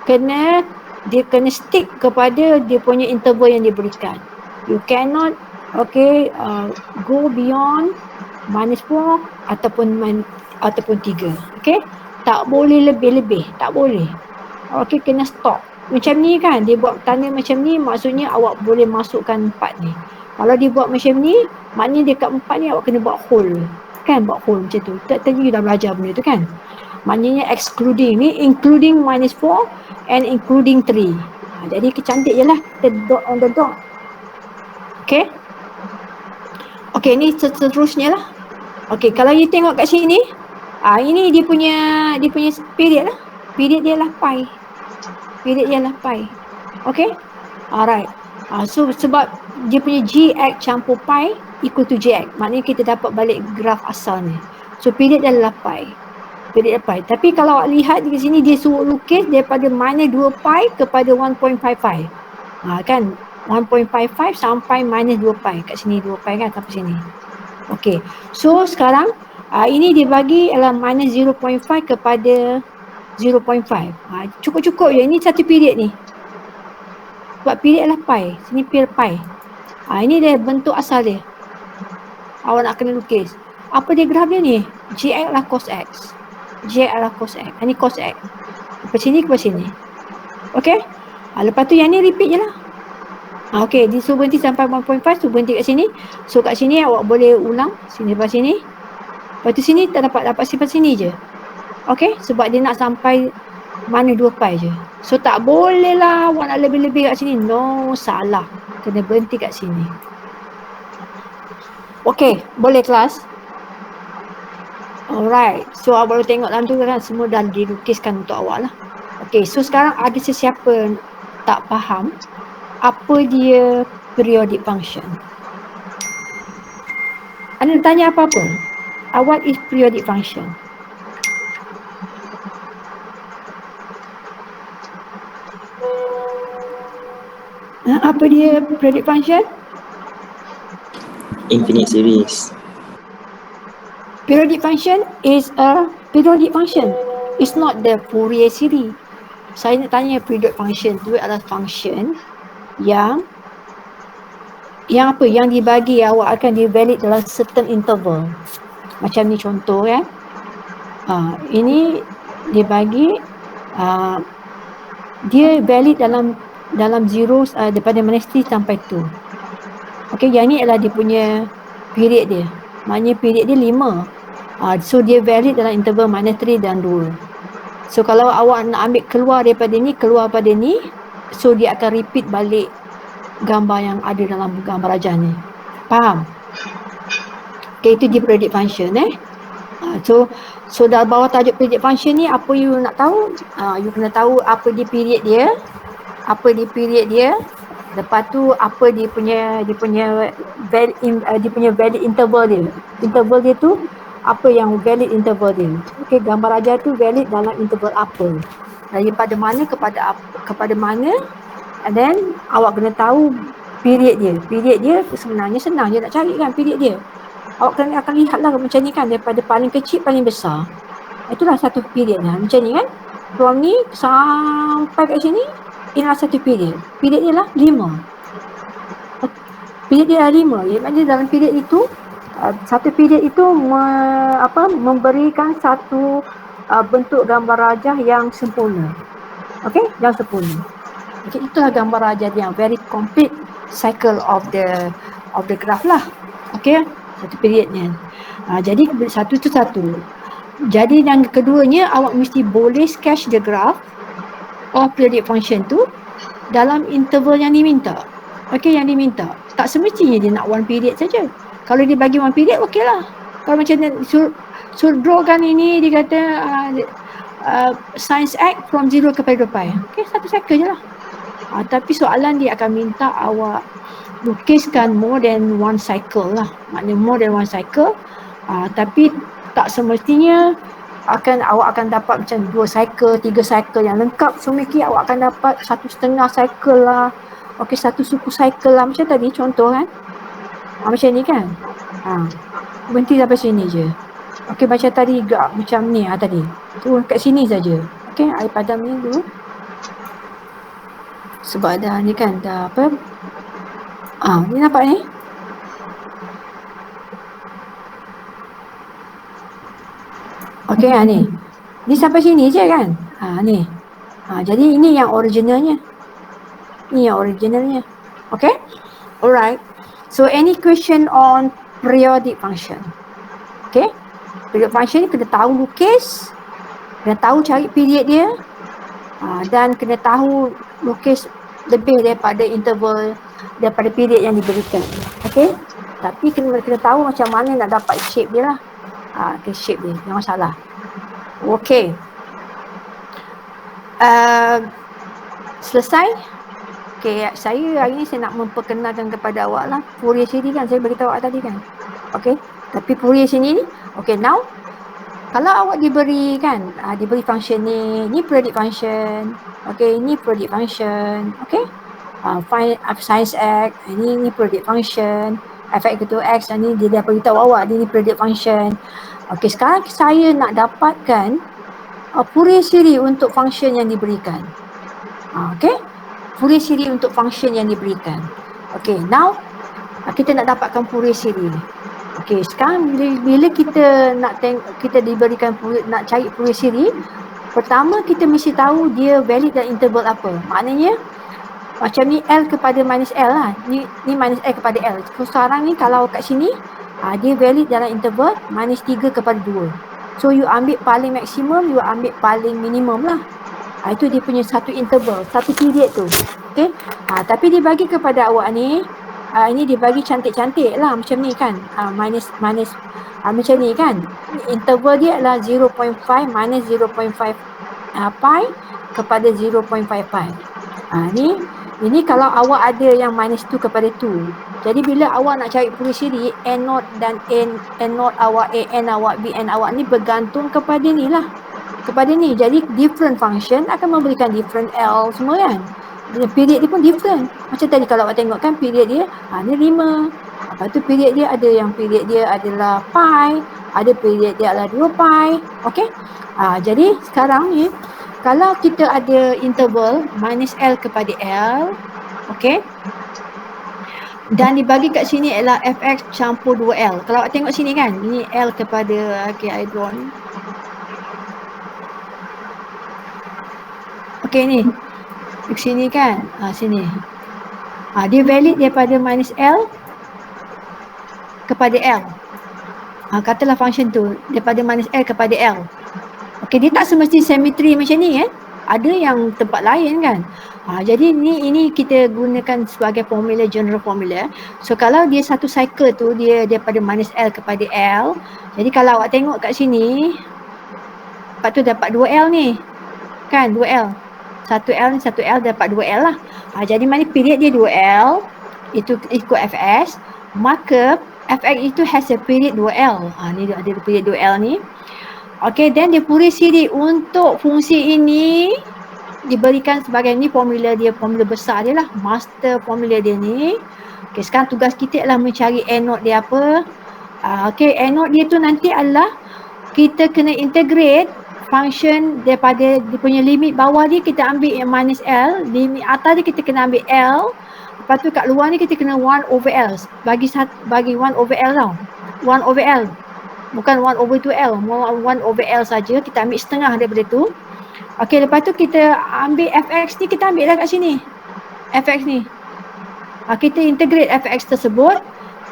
dia kena stick kepada dia punya interval yang diberikan. You cannot go beyond -4 ataupun 3. Okey, tak boleh lebih-lebih, tak boleh. Okey, kena stop. Macam ni kan, dia buat tanda macam ni, maksudnya awak boleh masukkan 4 ni. Kalau dia buat macam ni, maknanya dekat 4 ni awak kena buat hole. Kan, buat hole macam tu. Tadi you dah belajar benda tu kan. Maknanya excluding ni, including -4 and including 3. Jadi kecantik je lah, kita dot on the dot. Okey. Okey, ni seterusnya lah. Okey, kalau you tengok kat sini, ini dia punya period lah. Period dia lah pi. Period dia lah pi. Okey? Alright. So sebab dia punya gx campur pi equal to jx. Maknanya kita dapat balik graf asal ni. So period dia lah pi. Period dia pi. Tapi kalau awak lihat di sini dia suruh lukis daripada -2 pi kepada 1.55. Kan? 1.55 sampai -2 pi. Kat sini 2 pi kan sampai sini. Okey. So sekarang Ini dibagi adalah minus 0.5 kepada 0.5. Cukup-cukup je. Ini satu period ni. Sebab period adalah pi. Sini period pi. Ini dia bentuk asal dia. Awak nak kena lukis. Apa dia graf dia ni? Gx adalah cos x. Gx adalah cos x. Ini cos x. Lepas sini ke sini. Okay? Lepas tu yang ni repeat je lah. Okay, dia suruh berhenti sampai 1.5, suruh berhenti kat sini. So kat sini awak boleh ulang. Sini lepas sini. Lepas tu sini tak dapat simpan sini je. Okay, sebab dia nak sampai mana 2 pi je. So tak boleh lah awak nak lebih-lebih kat sini. No, salah. Kena berhenti kat sini. Okay, boleh kelas? Alright, so awak boleh tengok dalam tu kan semua dah dilukiskan untuk awak lah. Okay, so sekarang ada sesiapa tak faham apa dia periodic function? Anda tanya apa-apa? What is periodic function? Apa dia periodic function? Infinite series. Periodic function is a periodic function. It's not the Fourier series. Saya nak tanya periodic function tu adalah function yang apa? Yang dibagi awak akan di-valid dalam certain interval. Macam ni contoh kan. Ini dibagi dia valid dalam zero daripada -3 sampai 2. Okey, yang ni adalah dia punya period dia. Maknanya period dia 5. So dia valid dalam interval -3 dan 2. So kalau awak nak ambil keluar daripada ni, so dia akan repeat balik gambar yang ada dalam gambar rajah ni. Faham? Okay, itu dia periodic function So dalam bawah tajuk periodic function ni, apa you nak tahu? You kena tahu apa dia period dia, lepas tu apa dia punya valid interval dia. Interval dia tu apa yang valid interval dia. Okey, gambar rajah tu valid dalam interval apa? Daripada mana kepada mana? And then awak kena tahu period dia. Period dia sebenarnya senang je nak cari kan period dia. Awak akan lihatlah macam ni kan, daripada paling kecil paling besar. Itulah satu period lah. Macam ni kan. From ni sampai kat sini, inilah satu period. Period dia lah 5. Period dia lah 5. Maknanya dalam period itu, satu period itu memberikan satu bentuk gambar rajah yang sempurna. Okey, yang sempurna. Okay, itulah gambar rajah yang very complete cycle of the graph lah. Okey, satu periodnya. Jadi satu tu satu. Jadi yang keduanya, awak mesti boleh sketch the graph of periodic function tu dalam interval yang diminta. Okey, yang diminta. Tak semestinya dia nak one period saja. Kalau dia bagi one period, okey lah. Kalau macam suruh drawkan ini, dia kata science x from 0 kepada 2 pi. Okey, satu cycle je lah. Tapi soalan dia akan minta awak lukiskan more than one cycle lah. Maknanya more than one cycle. Tapi tak semestinya awak akan dapat macam 2 cycle, 3 cycle yang lengkap. So mungkin awak akan dapat 1.5 cycle lah. Okey, 1 suku cycle lah. Macam tadi contoh kan. Macam ni kan. Berhenti sampai sini je. Okey, macam tadi macam ni tadi. Tu kat sini saja. Okey, air padam ni dulu. Sebab dah ni kan dah apa. Ni nampak ni. Okey, ni. Ni sampai sini je kan. Ni. Jadi ini yang originalnya. Ni yang originalnya. Okay? Alright. So any question on periodic function? Okay? Periodic function ni kena tahu lukis, kena tahu cari period dia, dan kena tahu lukis lebih daripada interval, daripada period yang diberikan. Okay? Tapi kena tahu macam mana nak dapat shape dia lah. Shape dia, yang masalah. Okay. Selesai? Okay, hari ni saya nak memperkenalkan kepada awak lah Fourier series kan, saya beritahu awak tadi kan. Okay, tapi Fourier sini ni, okay, now kalau awak diberi kan, diberi function ni periodic function, okay, ni periodic function, okay, find science x, ni periodic function, f(x) equal to x, ni dia dah beritahu awak ni periodic function. Okey, sekarang saya nak dapatkan Fourier series untuk function yang diberikan. Okey, Fourier series untuk function yang diberikan. Okey, now kita nak dapatkan Fourier series. Okey, sekarang bila kita nak kita diberikan nak cari Fourier series, pertama kita mesti tahu dia valid dalam interval apa. Maknanya macam ni L kepada minus L lah. Ni minus L kepada L. So sekarang ni kalau kat sini dia valid dalam interval minus 3 kepada 2. So you ambil paling maksimum, you ambil paling minimum lah. Itu dia punya satu interval, satu period tu. Okay. Tapi dia bagi kepada awak ni, ini dia bagi cantik-cantik lah macam ni kan. Minus macam ni kan. Interval dia adalah 0.5 minus 0.5 pi kepada 0.5 pi. Ini kalau awak ada yang minus 2 kepada 2. Jadi bila awak nak cari Fourier series, N0 dan N0 awak, AN awak, BN awak ni bergantung kepada ni lah. Kepada ni. Jadi different function akan memberikan different L semua kan. Period dia pun different. Macam tadi kalau awak tengok kan period dia, ni 5. Lepas tu period dia ada yang period dia adalah pi, ada period dia adalah 2 pi. Okay. Jadi sekarang ni, kalau kita ada interval minus L kepada L, okay, dan dibagi kat sini adalah fx campur 2L. Kalau awak tengok sini kan, ini L kepada, okay, I draw ni. Okay ni, di sini kan, sini. Dia valid daripada minus L kepada L. Katalah function tu daripada minus L kepada L. Okay, dia tak semesti simetri macam ni kan. Ada yang tempat lain kan. Jadi ini kita gunakan sebagai formula, general formula. So kalau dia satu cycle tu dia daripada minus L kepada L. Jadi kalau awak tengok kat sini, lepas tu dapat 2L ni. Kan 2L. 1L ni 1L dapat 2L lah. Jadi mana period dia 2L, itu ikut Fs. Maka Fx itu has a period 2L. Ni ada period 2L ni. Okay, then dia Fourier series untuk fungsi ini diberikan sebagai ni formula dia, formula besar dia lah, master formula dia ni. Okay, sekarang tugas kita adalah mencari N0 dia apa. Okay, N0 dia tu nanti adalah kita kena integrate function daripada dia punya limit bawah dia kita ambil yang minus L, limit atas dia kita kena ambil L, lepas tu kat luar ni kita kena 1 over L, bagi 1 over L tau, 1 over L. Bukan 1 over 2L, 1 over L saja, kita ambil setengah daripada tu. Okey, lepas tu kita ambil Fx ni, kita ambil dah kat sini. Fx ni. Kita integrate Fx tersebut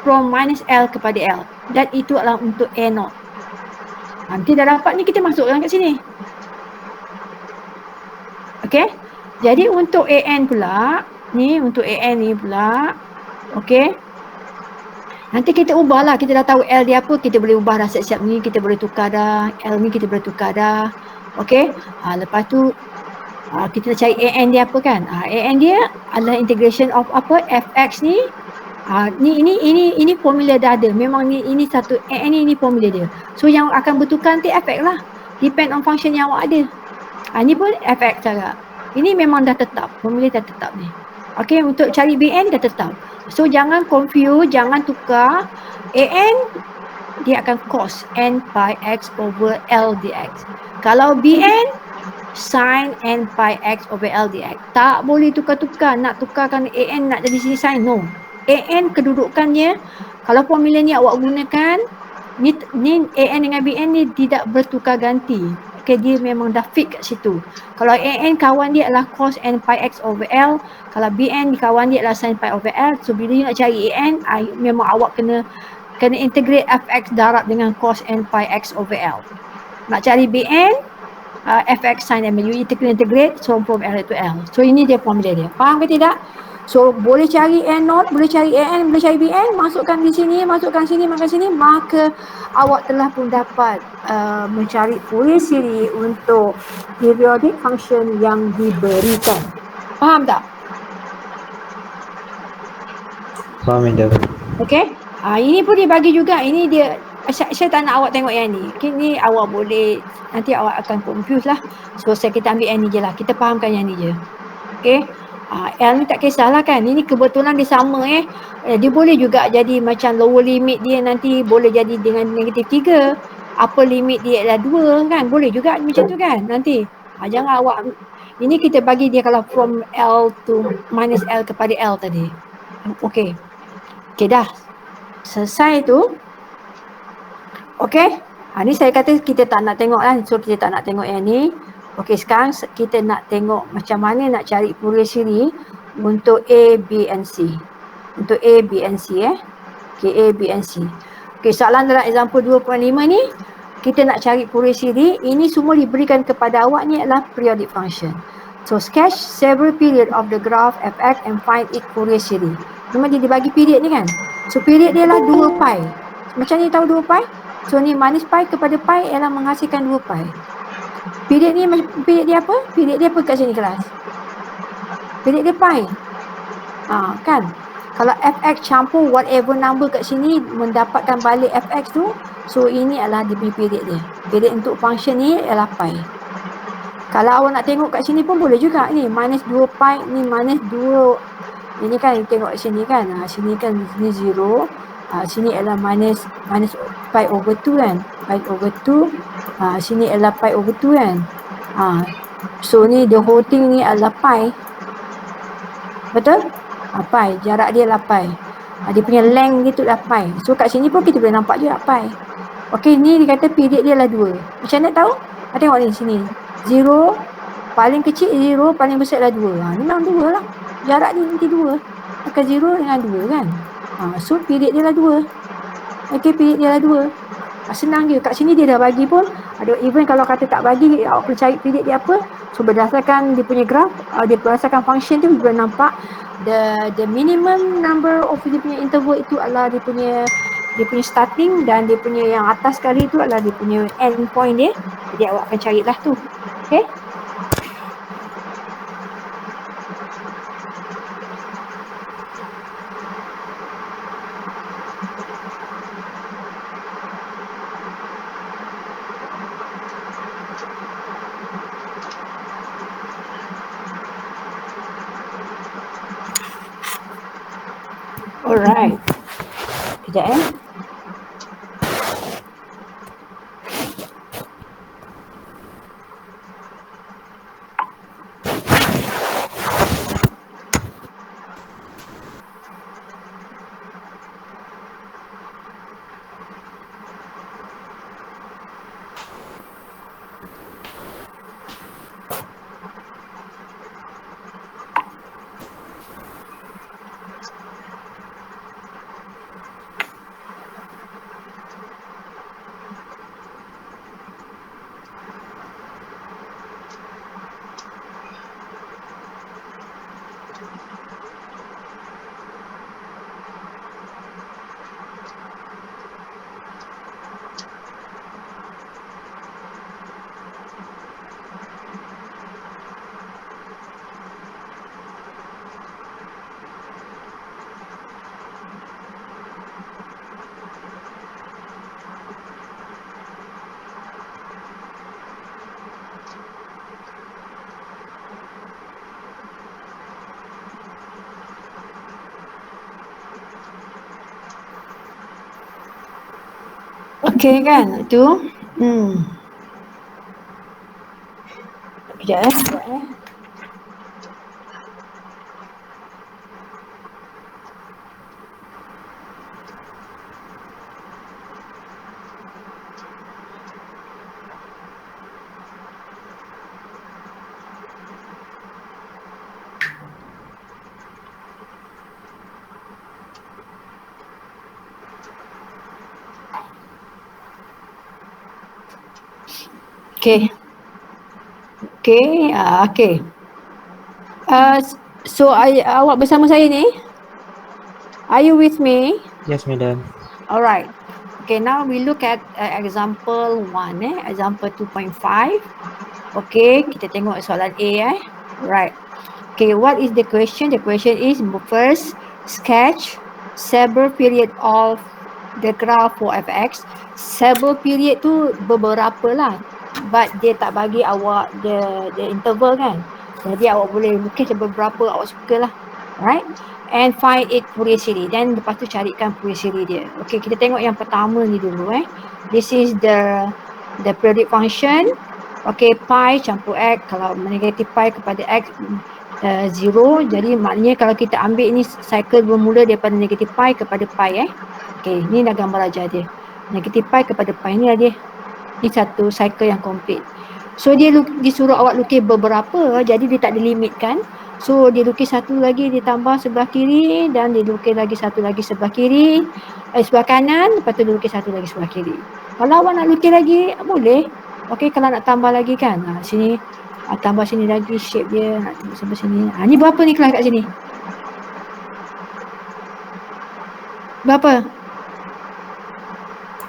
from minus L kepada L. Dan itu adalah untuk A0. Nanti dah dapat ni kita masukkan kat sini. Okey. Jadi untuk AN pula, ni untuk AN ni pula. Okey. Nanti kita ubah lah, kita dah tahu L dia apa, kita boleh ubah dah siap-siap ni, kita boleh tukar dah, L ni kita boleh tukar dah. Okay, lepas tu kita nak cari AN dia apa kan. AN dia adalah integration of apa, Fx ni. Ini formula dah ada, memang ini satu, AN ni formula dia. So yang akan bertukar nanti Fx lah, depend on function yang awak ada. Ni pun Fx juga. Ini memang dah tetap, formula dah tetap ni. Okay, untuk cari BN dah tetap. So jangan confuse, jangan tukar. AN dia akan cos n pi x over L dx. Kalau BN sin n pi x over L dx. Tak boleh tukar-tukar. Nak tukarkan AN nak jadi sini sin, no. AN kedudukannya, kalau formula ni awak gunakan, ni AN dengan BN ni tidak bertukar ganti. Okay, dia memang dah fix kat situ. Kalau AN kawan dia adalah cos n pi x over L, kalau BN kawan dia adalah sin pi over L. So bila you nak cari AN, memang awak kena integrate Fx darab dengan cos n pi x over L. Nak cari BN, Fx sin M, you kena integrate from L to L. So ini dia formula dia. Faham ke tidak? So boleh cari N0, boleh cari AN, boleh cari BN, masukkan di sini, masukkan sini, maka awak telah pun dapat mencari Fourier series untuk periodic function yang diberikan. Faham tak? Faham, Madam. Okay. Ini pun dia bagi juga. Ini dia, saya tak nak awak tengok yang ni. Okay, ni awak boleh, nanti awak akan confuse lah. So kita ambil yang ni je lah. Kita fahamkan yang ni je. Okay. L ni tak kisahlah kan. Ini kebetulan dia sama Dia boleh juga jadi macam lower limit dia nanti boleh jadi dengan negatif 3. upper limit dia adalah 2 kan, boleh juga macam tu kan nanti. Jangan awak, ini kita bagi dia kalau from L to minus L kepada L tadi. Okey dah selesai tu. Okey, ni saya kata kita tak nak tengok lah, so kita tak nak tengok yang ni. Okey, sekarang kita nak tengok macam mana nak cari Fourier series untuk A, B and C. Untuk A, B and C Okey, A, B and C. Okey, soalan dalam example 2.5 ni kita nak cari Fourier series. Ini semua diberikan kepada awak ni adalah periodic function. So sketch several period of the graph fx and find its Fourier series. Memang dia dibagi period ni kan. So period dia lah 2 pi. Macam ni tahu 2 pi? So ni minus pi kepada pi ialah menghasilkan 2 pi. Period ni, period dia apa? Period dia apa kat sini kelas? Period dia pi. Kan? Kalau fx campur whatever number kat sini mendapatkan balik fx tu, so ini adalah dia punya period dia. Period untuk function ni ialah pi. Kalau awak nak tengok kat sini pun boleh juga ni, minus 2 pi ni minus 2. Ini kan tengok kat sini kan. Sini kan ni 0. Sini adalah minus pi over 2 kan. Pi over 2. Sini adalah pi over 2 kan. So ni the whole thing ni adalah pi. Betul? Pi. Jarak dia adalah pi. Dia punya length dia tu adalah pi. So kat sini pun kita boleh nampak juga pi. Okey, ni dia kata period dia adalah 2. Macam mana tahu? Tengok ni sini. 0, paling kecil 0, paling besar adalah 2. Ni memang 2 lah. Jarak ni nanti 2. Maka 0 dengan 2 kan. So period dia adalah 2. Okey, period dia adalah 2. Senang je. Kat sini dia dah bagi pun. Even kalau kata tak bagi, awak perlu cari period dia apa. So berdasarkan dia punya graph, dia berdasarkan function tu, boleh nampak the minimum number of dia punya interval itu adalah dia punya starting, dan dia punya yang atas sekali tu adalah dia punya end point dia. Jadi awak akan carilah tu. Okay. Alright. Kejap Okey kan itu. Kejap Okay. So awak bersama saya ni? Are you with me? Yes, madam. Alright. Okay, now we look at example 1 example 2.5. Okay, kita tengok soalan A Right. Okay, what is the question? The question is, first sketch several period of the graph for fx. Several period tu beberapa lah, but dia tak bagi awak the interval kan. Jadi awak boleh mungkin beberapa awak suka lah. Right? And find it Fourier series. Dan lepas tu carikan Fourier series dia. Okay, kita tengok yang pertama ni dulu. This is the periodic function. Okay, pi campur x. Kalau negatif pi kepada x 0. Jadi maknanya kalau kita ambil ni cycle bermula daripada negatif pi kepada pi. Okay, ni dah gambar ajar dia. Negatif pi kepada pi ni lah dia. Ni satu cycle yang complete. So dia disuruh awak lukis beberapa. Jadi dia tak dilimitkan. So dia lukis satu lagi, dia tambah sebelah kiri, dan dia lukis lagi satu lagi sebelah kiri, sebelah kanan, lepas tu dia lukis satu lagi sebelah kiri. Kalau awak nak lukis lagi, boleh. Okey, kalau nak tambah lagi kan, sini tambah sini lagi shape dia, nak tambah sampai sini. Ni berapa ni kelas kat sini? Berapa?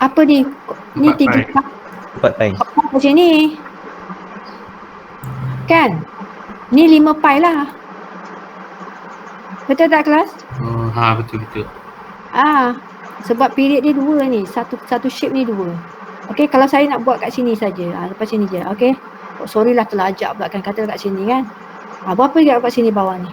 Apa ni? Ni 3 4 pi. kat sini. Kan? Ni 5 pi lah. Betul tak kelas? Betul. Sebab period dia 2 ni. Satu shape ni 2. Okey, kalau saya nak buat kat sini saja. Lepas sini je. Okey. Sorry lah terlajak pula kan. Kata kat sini kan. Berapa dia kat sini bawah ni?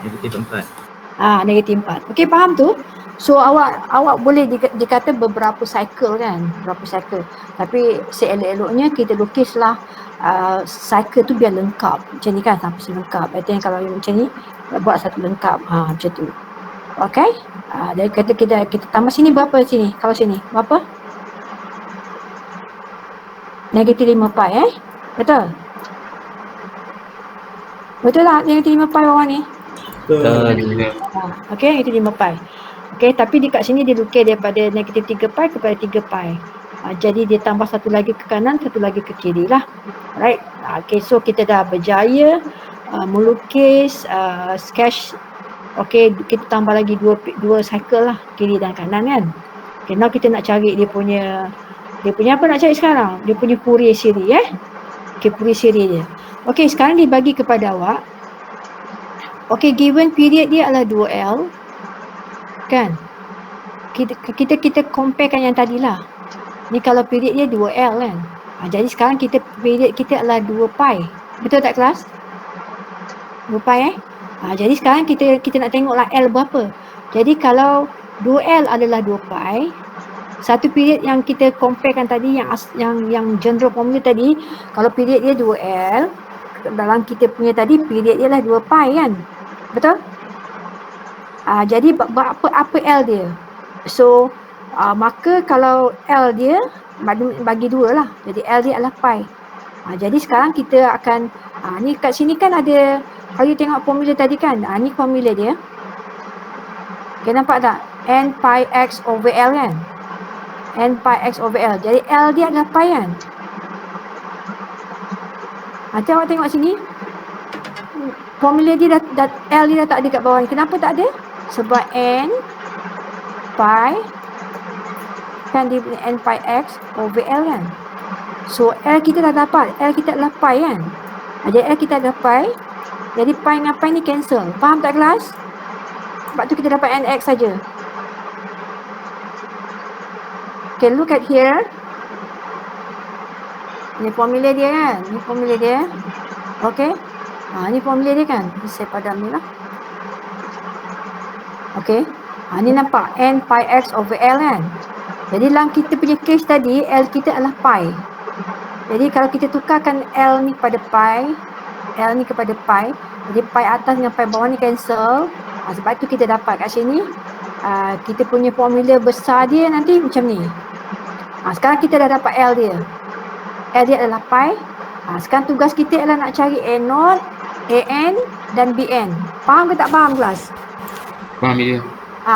Negatif 4. Negatif 4. Okey, faham tu? So awak boleh dikata beberapa cycle kan. Berapa cycle. Tapi seelok-eloknya kita lukislah cycle tu biar lengkap. Macam ni kan, sampai lengkap. I think kalau macam ni buat satu lengkap. Macam tu. Okay. Dan kita tambah sini berapa sini? Kalau sini berapa? Negatif 5 pi Betul? Betul tak negatif 5 pi bawah ni? Betul. Okay, negatif 5 pi. Okay, tapi dekat sini dia lukis daripada negatif 3 pi kepada 3 pi. Jadi dia tambah satu lagi ke kanan, satu lagi ke kiri lah. Right. Okay, so kita dah berjaya melukis sketch. Okay, kita tambah lagi dua cycle lah, kiri dan kanan kan. Okay, now kita nak cari dia punya apa nak cari sekarang? Dia punya Fourier series Okay, Fourier series dia. Okay, sekarang dibagi kepada awak. Okay, given period dia adalah 2L. Kan? Kita comparekan yang tadilah. Ni kalau period dia 2L kan. Jadi sekarang period kita adalah 2 pi. Betul tak kelas? 2 pi jadi sekarang kita nak tengoklah L berapa. Jadi kalau 2L adalah 2 pi, satu period yang kita comparekan tadi yang general formula tadi, kalau period dia 2L, dalam kita punya tadi period dia lah 2 pi kan. Betul? Jadi apa L dia? So maka kalau L dia bagi 2 lah. Jadi L dia adalah pi. Jadi sekarang kita akan ni kat sini kan ada, kalau you tengok formula tadi kan, ni formula dia. Okay, nampak tak? N pi x over L kan? N pi x over L. Jadi L dia adalah pi kan? Nanti awak tengok sini. Formula dia dah L dia dah tak ada kat bawah ni. Kenapa tak ada? Sebab N pi kan dia N pi x over L kan? So L kita dah dapat. L kita adalah pi kan? Jadi L kita adalah pi. Jadi pi dengan pi ni cancel. Faham tak kelas? Sebab tu kita dapat NX saja. Okay, look at here. Ni formula dia kan? Ni formula dia. Okay. Ni formula dia kan? Saya padam ni lah. Okay. Ni nampak N pi x over L kan? Jadi dalam kita punya case tadi, L kita adalah pi. Jadi kalau kita tukarkan L ni kepada pi, L ni kepada pi, jadi pi atas dengan pi bawah ni cancel. Sebab tu kita dapat kat sini kita punya formula besar dia nanti macam ni. Sekarang kita dah dapat L dia. L dia adalah pi. Sekarang tugas kita adalah nak cari A0, AN dan BN. Faham ke tak faham kelas? Faham dia.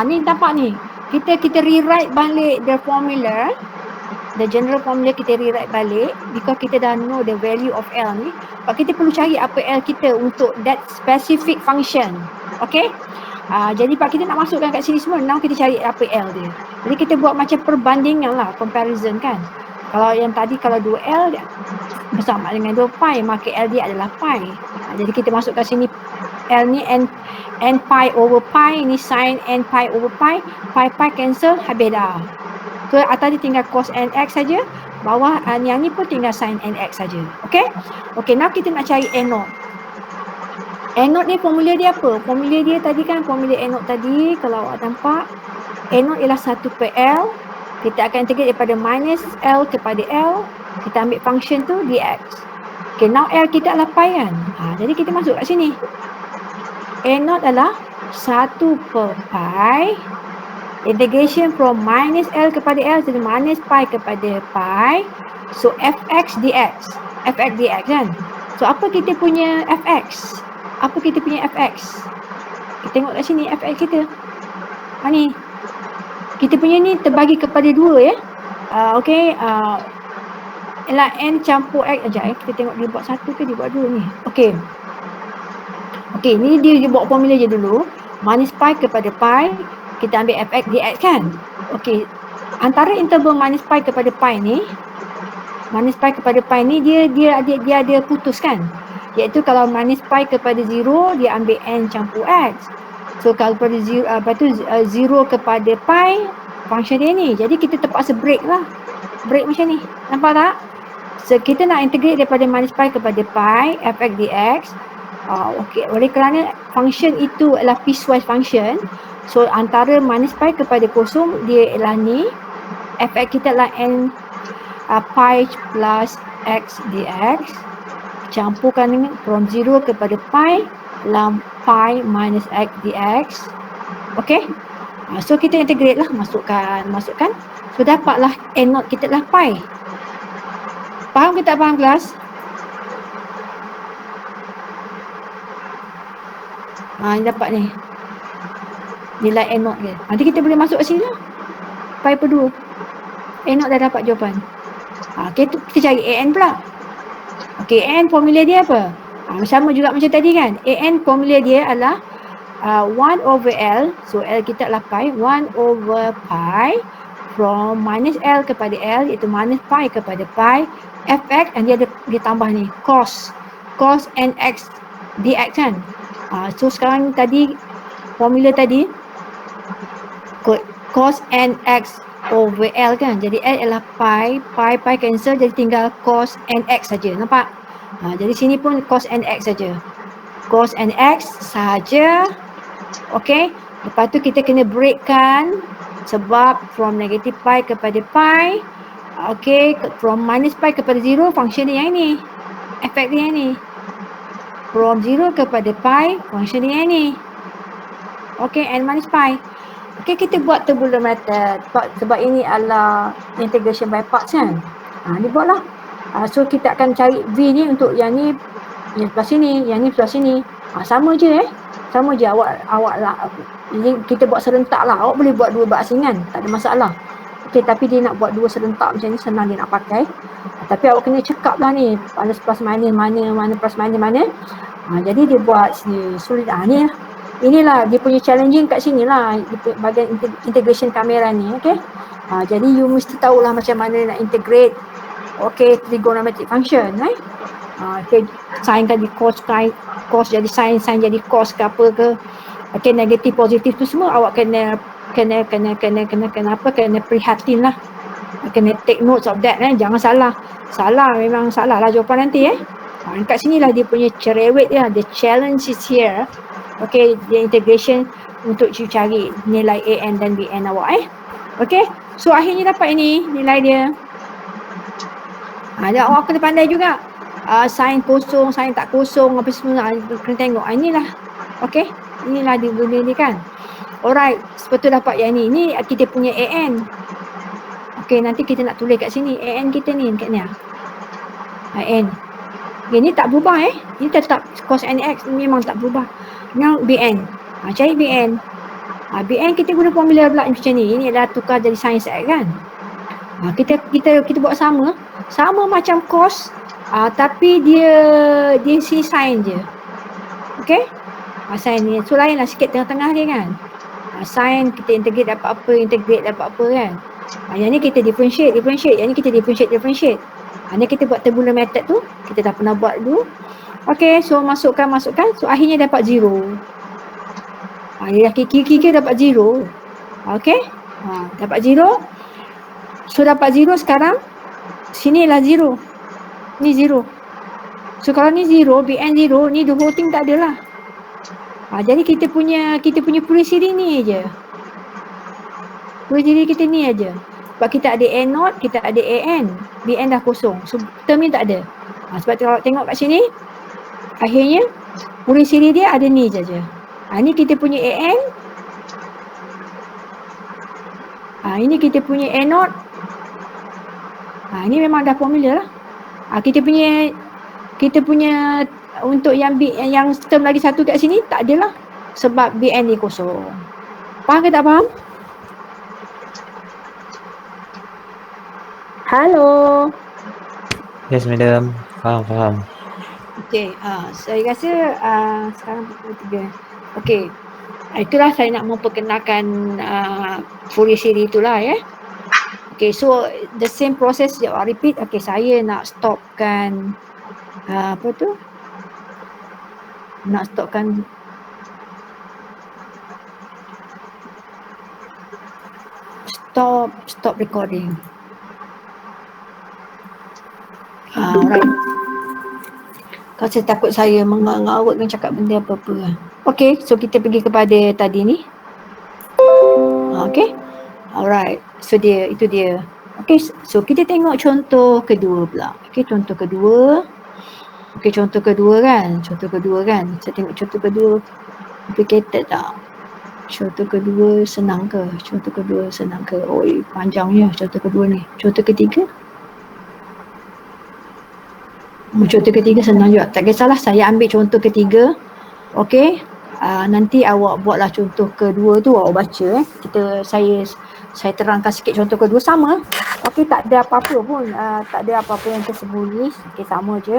Ni nampak ni. Kita rewrite balik the formula. The general formula kita rewrite balik because kita dah know the value of L ni. Sebab kita perlu cari apa L kita untuk that specific function. Okay? Jadi Pak kita nak masukkan kat sini semua. Now kita cari apa L dia. Jadi kita buat macam perbandingan lah. Comparison kan. Kalau yang tadi kalau 2L bersama dengan 2 pi, maka L dia adalah pi. Jadi kita masukkan sini L ni n pi over pi. Ni sin n pi over pi. Pi cancel. Habis dah. Ke atas dia tinggal cos nx saja, bawah yang ni pun tinggal sin nx saja. Okey? Okey, now kita nak cari n0. A0 ni formula dia apa? Formula dia tadi kan, formula A0 tadi kalau awak nampak, A0 ialah 1 per L. Kita akan integrate daripada minus L kepada L. Kita ambil function tu dx. Okay, now L kita adalah pi kan. Jadi kita masuk kat sini. A0 adalah 1 per pi. Integration from minus L kepada L jadi minus pi kepada pi. So fx dx. Fx dx kan. So apa kita punya fx? Apa kita punya fx? Kita tengok kat sini fx kita. Ni. Kita punya ni terbagi kepada 2 ya. Okey, ialah n campur x aja. Kita tengok dia buat 1 ke dia buat 2 ni. Okey. Okey, ni dia buat formula je dulu. Minus pi kepada pi, kita ambil fx dx kan. Okey. Antara interval minus pi kepada pi ni, dia ada putus kan. Iaitu kalau minus pi kepada 0, dia ambil n campur x. So kalau pada 0, 0 kepada pi, function dia ni. Jadi kita terpaksa break lah. Break macam ni. Nampak tak? So kita nak integrate daripada minus pi kepada pi, fx dx. Okey, oleh kerana function itu adalah piecewise function. So antara minus pi kepada 0, dia ialah ni. Fx kita adalah n pi plus x dx. Campurkan dengan from 0 kepada pi dalam pi minus x dx. Okey. So kita integrate lah, masukkan. So dapatlah n0 kita adalah pi. Faham ke tak faham kelas? Dapat ni. Nilai n0 dia. Nanti kita boleh masuk kat sini lah. Pi per 2. n0 dah dapat jawapan. Kita cari an pula. Okey, an formula dia apa? Sama juga macam tadi kan. An formula dia adalah 1 over L. So L kita adalah pi. 1 over pi from minus L kepada L iaitu minus pi kepada pi. Fx dan dia tambah ni cos nx dx kan. So sekarang tadi formula tadi cos nx over L kan. Jadi L ialah pi cancel jadi tinggal cos nx saja. Nampak? Jadi sini pun cos nx saja. Cos nx saja. Okey. Lepas tu kita kena breakkan sebab from negative pi kepada pi. Okey, from minus pi kepada 0 function dia yang ni. Efek dia yang ni. From 0 kepada pi function dia yang ni. Okey, n minus pi. Okey, kita buat tabular method sebab ini adalah integration by parts kan. Ni buatlah. So kita akan cari v ni untuk yang ni sebelah sini, yang ni sebelah sini. Sama je Sama je awak lah. Kita buat serentak lah. Awak boleh buat 2 berasingan, tak ada masalah. Okey, tapi dia nak buat 2 serentak macam ni senang dia nak pakai. Tapi awak kena cekap lah ni plus minus mana plus minus mana. Jadi dia buat sini sulit. Ni lah. Inilah dia punya challenging kat sini lah bahagian integration kamera ni. Okay. Jadi you mesti tahulah macam mana nak integrate trigonometric function. Okay, sin kan di cos jadi sin jadi cos ke apa ke. Okay, negatif positif tu semua awak kena prihatin lah. Kena take notes of that. Jangan salah. Memang salah lah jawapan nanti. Kat sini lah dia punya cerewet dia. The challenge is here. Okay, dia integration untuk cari nilai an dan bn awak. Okay, so akhirnya dapat ini nilai dia. Awak kena pandai juga. Sin kosong, sin tak kosong, apa semua kena tengok. Inilah. Okay, inilah dia guna ni kan. Alright, seperti dapat yang ni. Ni kita punya an. Okay, nanti kita nak tulis kat sini. an kita ni kat ni. an. Okay, ni tak berubah Ni tetap cos nx memang tak berubah. Now bn. Cari bn. Bn kita guna formula pula macam ni. Ini adalah tukar jadi sin x kan. Kita buat sama macam cos. Tapi dia sini sin je. Okey? Sin ni. So lain lah sikit tengah-tengah dia kan. Sin kita integrate dapat apa kan. Yang ni kita differentiate. Yang ni kita differentiate. Ni kita buat tabular method tu. Kita dah pernah buat dulu. Okey, so masukkan. So akhirnya dapat 0. Dia dah kira dapat 0. Okey. Dapat 0. So dapat 0 sekarang. Sinilah 0. Ni 0. So kalau ni 0, bn 0, ni the whole thing tak ada lah. Jadi kita punya Fourier series ni je. Fourier series kita ni aja. Sebab kita ada A0, kita ada AN. BN dah kosong. So term ni tak ada. Sebab kalau tengok kat sini, akhirnya Fourier series dia ada ni je. Ni kita punya AN. Ini kita punya A0. Ini memang dah formula lah. Kita punya untuk yang term lagi satu kat sini tak adalah. Sebab BN ni kosong. Faham ke tak faham? Halo. Yes, madam. Faham. Okey, saya rasa sekarang pukul 3. Okey. Itulah saya nak memperkenalkan Fourier series itulah ya. Okay, so the same process repeat. Okay, saya nak stopkan nak stopkan stop recording. Alright. Kalau saya takut saya mengarut dengan cakap benda apa-apa. Okay, so kita pergi kepada tadi ni. Okay. Alright, so itu dia. Okay, so kita tengok contoh kedua pula. Okay, contoh kedua. Okay, contoh kedua kan. Saya tengok contoh kedua complicated tak? Contoh kedua senang ke? Oi, panjangnya contoh kedua ni. Contoh ketiga? Contoh ketiga senang juga. Tak kisahlah, saya ambil contoh ketiga. Okay. Nanti awak buatlah contoh kedua tu, awak baca saya terangkan sikit contoh kedua sama. Okey, tak ada apa-apa pun, tak ada apa-apa yang tersembunyi. Okey, sama je.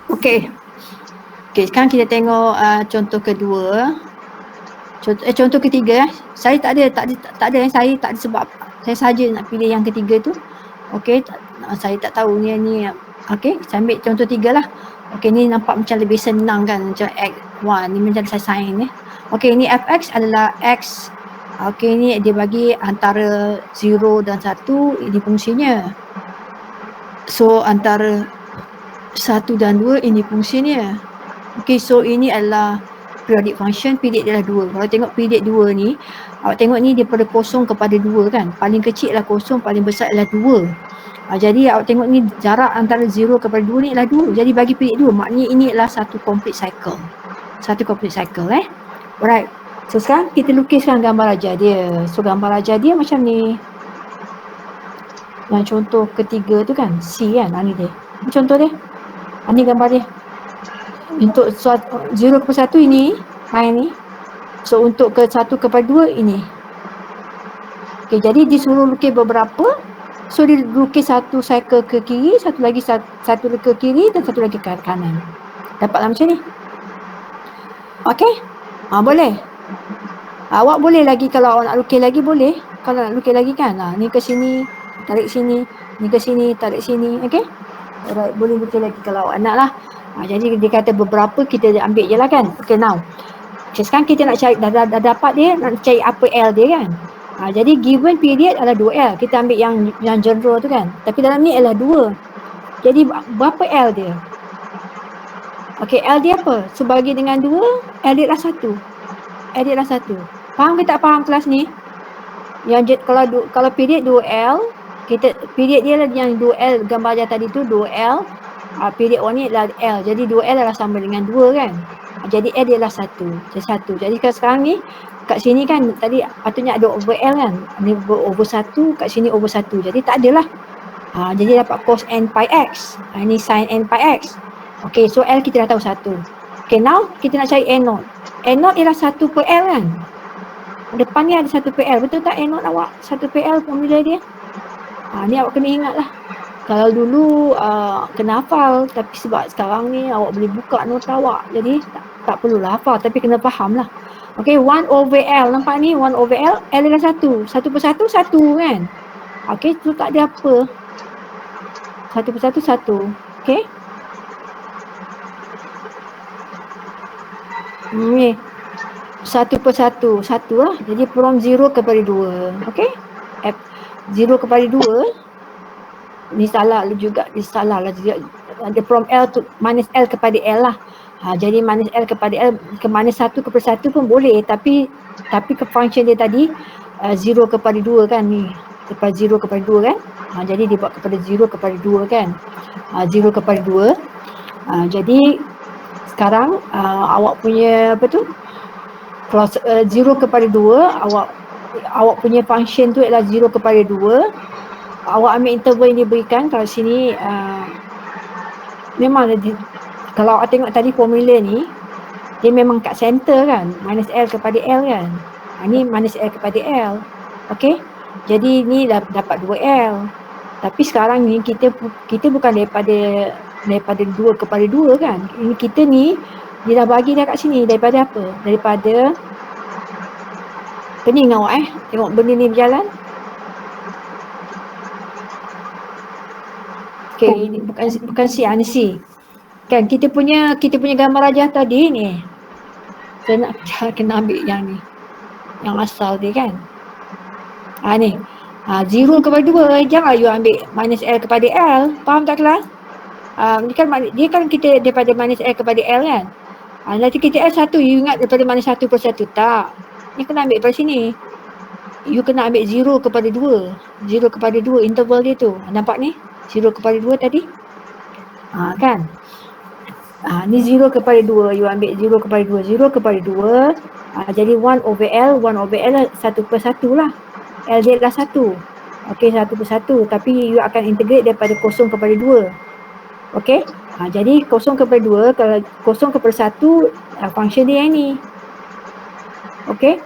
Okey, sekarang kita tengok contoh kedua. Contoh ketiga, saya tak ada yang saya tak ada sebab saya saja nak pilih yang ketiga tu. Okey, saya tak tahu ni. Okey, saya ambil contoh 3 lah. Okey, ni nampak macam lebih senang kan, macam X1 ni macam saya sign ni. Okey, ni fx adalah x. Okey, ni dia bagi antara 0 dan 1, ini fungsinya. So antara 1 dan 2 ini fungsinya. Okey, so ini adalah periodic function, period dia adalah 2. Kalau tengok period 2 ni, awak tengok ni daripada 0 kepada 2 kan. Paling kecil adalah 0, paling besar adalah 2. Jadi awak tengok ni jarak antara 0 kepada 2 ni adalah 2. Jadi bagi period 2, maknanya ini adalah satu complete cycle. Alright. So sekarang kita lukiskan gambar ajar dia. So gambar ajar dia macam ni. Yang contoh ketiga tu kan, C kan. Ni dia. Ini contoh dia. Ni gambar dia. Untuk 0 kepada 1 ini, main ni. So untuk ke 1 kepada 2 ini. Okay, jadi disuruh lukis beberapa. So dia lukis satu cycle ke kiri, satu lagi satu ke kiri dan satu lagi ke kanan. Dapatlah macam ni. Okay. Boleh. Awak boleh lagi kalau awak nak lukis lagi boleh. Kalau nak lukis lagi kan. Ni ke sini, tarik sini. Ni ke sini, tarik sini. Okay. Alright, boleh lukis lagi kalau awak nak lah. Jadi dia kata beberapa kita ambil je lah kan. Okay, now. Okay, sekarang kita nak cari, dah dapat dia, nak cari apa L dia kan. Jadi given period adalah 2L. Kita ambil yang general tu kan. Tapi dalam ni adalah 2. Jadi berapa L dia? Okay, L dia apa? So bagi dengan 2, L dia adalah 1. Faham ke tak faham kelas ni? Yang kalau period 2L, period dia lah yang 2L, gambar ajar tadi tu 2L. Period 1 ni adalah L. Jadi 2L adalah sama dengan 2 kan. Jadi L dia adalah 1. Jadi sekarang ni kat sini kan tadi patutnya ada over L kan. Ni over 1, kat sini over 1. Jadi tak adalah. Jadi dapat cos n pi x. Ini sin n pi x. Okay, so L kita dah tahu 1. Okay, now kita nak cari N0. N0 ialah 1 per L kan. Depan ni ada 1 per L. Betul tak N0 awak? 1 per L formula dia. Ni awak kena ingat lah. Kalau dulu kena hafal, tapi sebab sekarang ni awak boleh buka nota awak. Jadi tak perlulah hafal, tapi kena faham lah. Okay, 1 over L. Nampak ni 1 over L. L adalah 1. 1 per 1, 1 kan. Okay, tu tak ada apa. 1 per 1, 1. Okay. Ni. satu per satu lah. Jadi from 0 kepada 2. Okey, 0 kepada 2 ni salah juga, ni salah lah juga. Ada from L to minus L kepada L lah. Jadi minus L kepada L ke minus 1 kepada 1 pun boleh, tapi ke function dia tadi 0 kepada 2 kan ni. Kepada 0 kepada 2 kan. Jadi dia buat kepada 0 kepada 2 kan. 0 kepada 2. Jadi sekarang awak punya apa tu? Kalau 0 kepada 2, awak punya function tu ialah 0 kepada 2. Awak ambil interval yang diberikan. Kalau sini memang kalau awak tengok tadi formula ni, dia memang kat center kan, minus L kepada L kan. Ni minus L kepada L. Okey, jadi ni dah dapat 2L. Tapi sekarang ni kita bukan daripada 2 kepada 2 kan. Ini kita ni dia dah bagi dah kat sini daripada apa? Daripada pening awak tengok benda ni berjalan. Okey, ini bukan C, ni C. Kan kita punya gambar rajah tadi ni. Kena ambil yang ni. Yang asal dia kan. Ni. 0 kepada 2, jangan you ambil minus L kepada L. Faham tak kelas? Dia kan kita daripada minus L kepada L kan. Nanti kita L1, you ingat daripada minus 1 per 1. Tak. Ni kena ambil dari sini. You kena ambil 0 kepada 2. 0 kepada 2 interval dia tu. Nampak ni? 0 kepada 2 tadi. Kan? Ni 0 kepada 2. You ambil 0 kepada 2. 0 kepada 2. Jadi 1 over L. 1 over L 1 per 1 lah. L dia adalah 1. Okey, 1 per 1. Tapi you akan integrate daripada 0 kepada 2. Okey. Jadi 0 kepada 2. Kalau 0 kepada 1, function dia yang ni. Okey.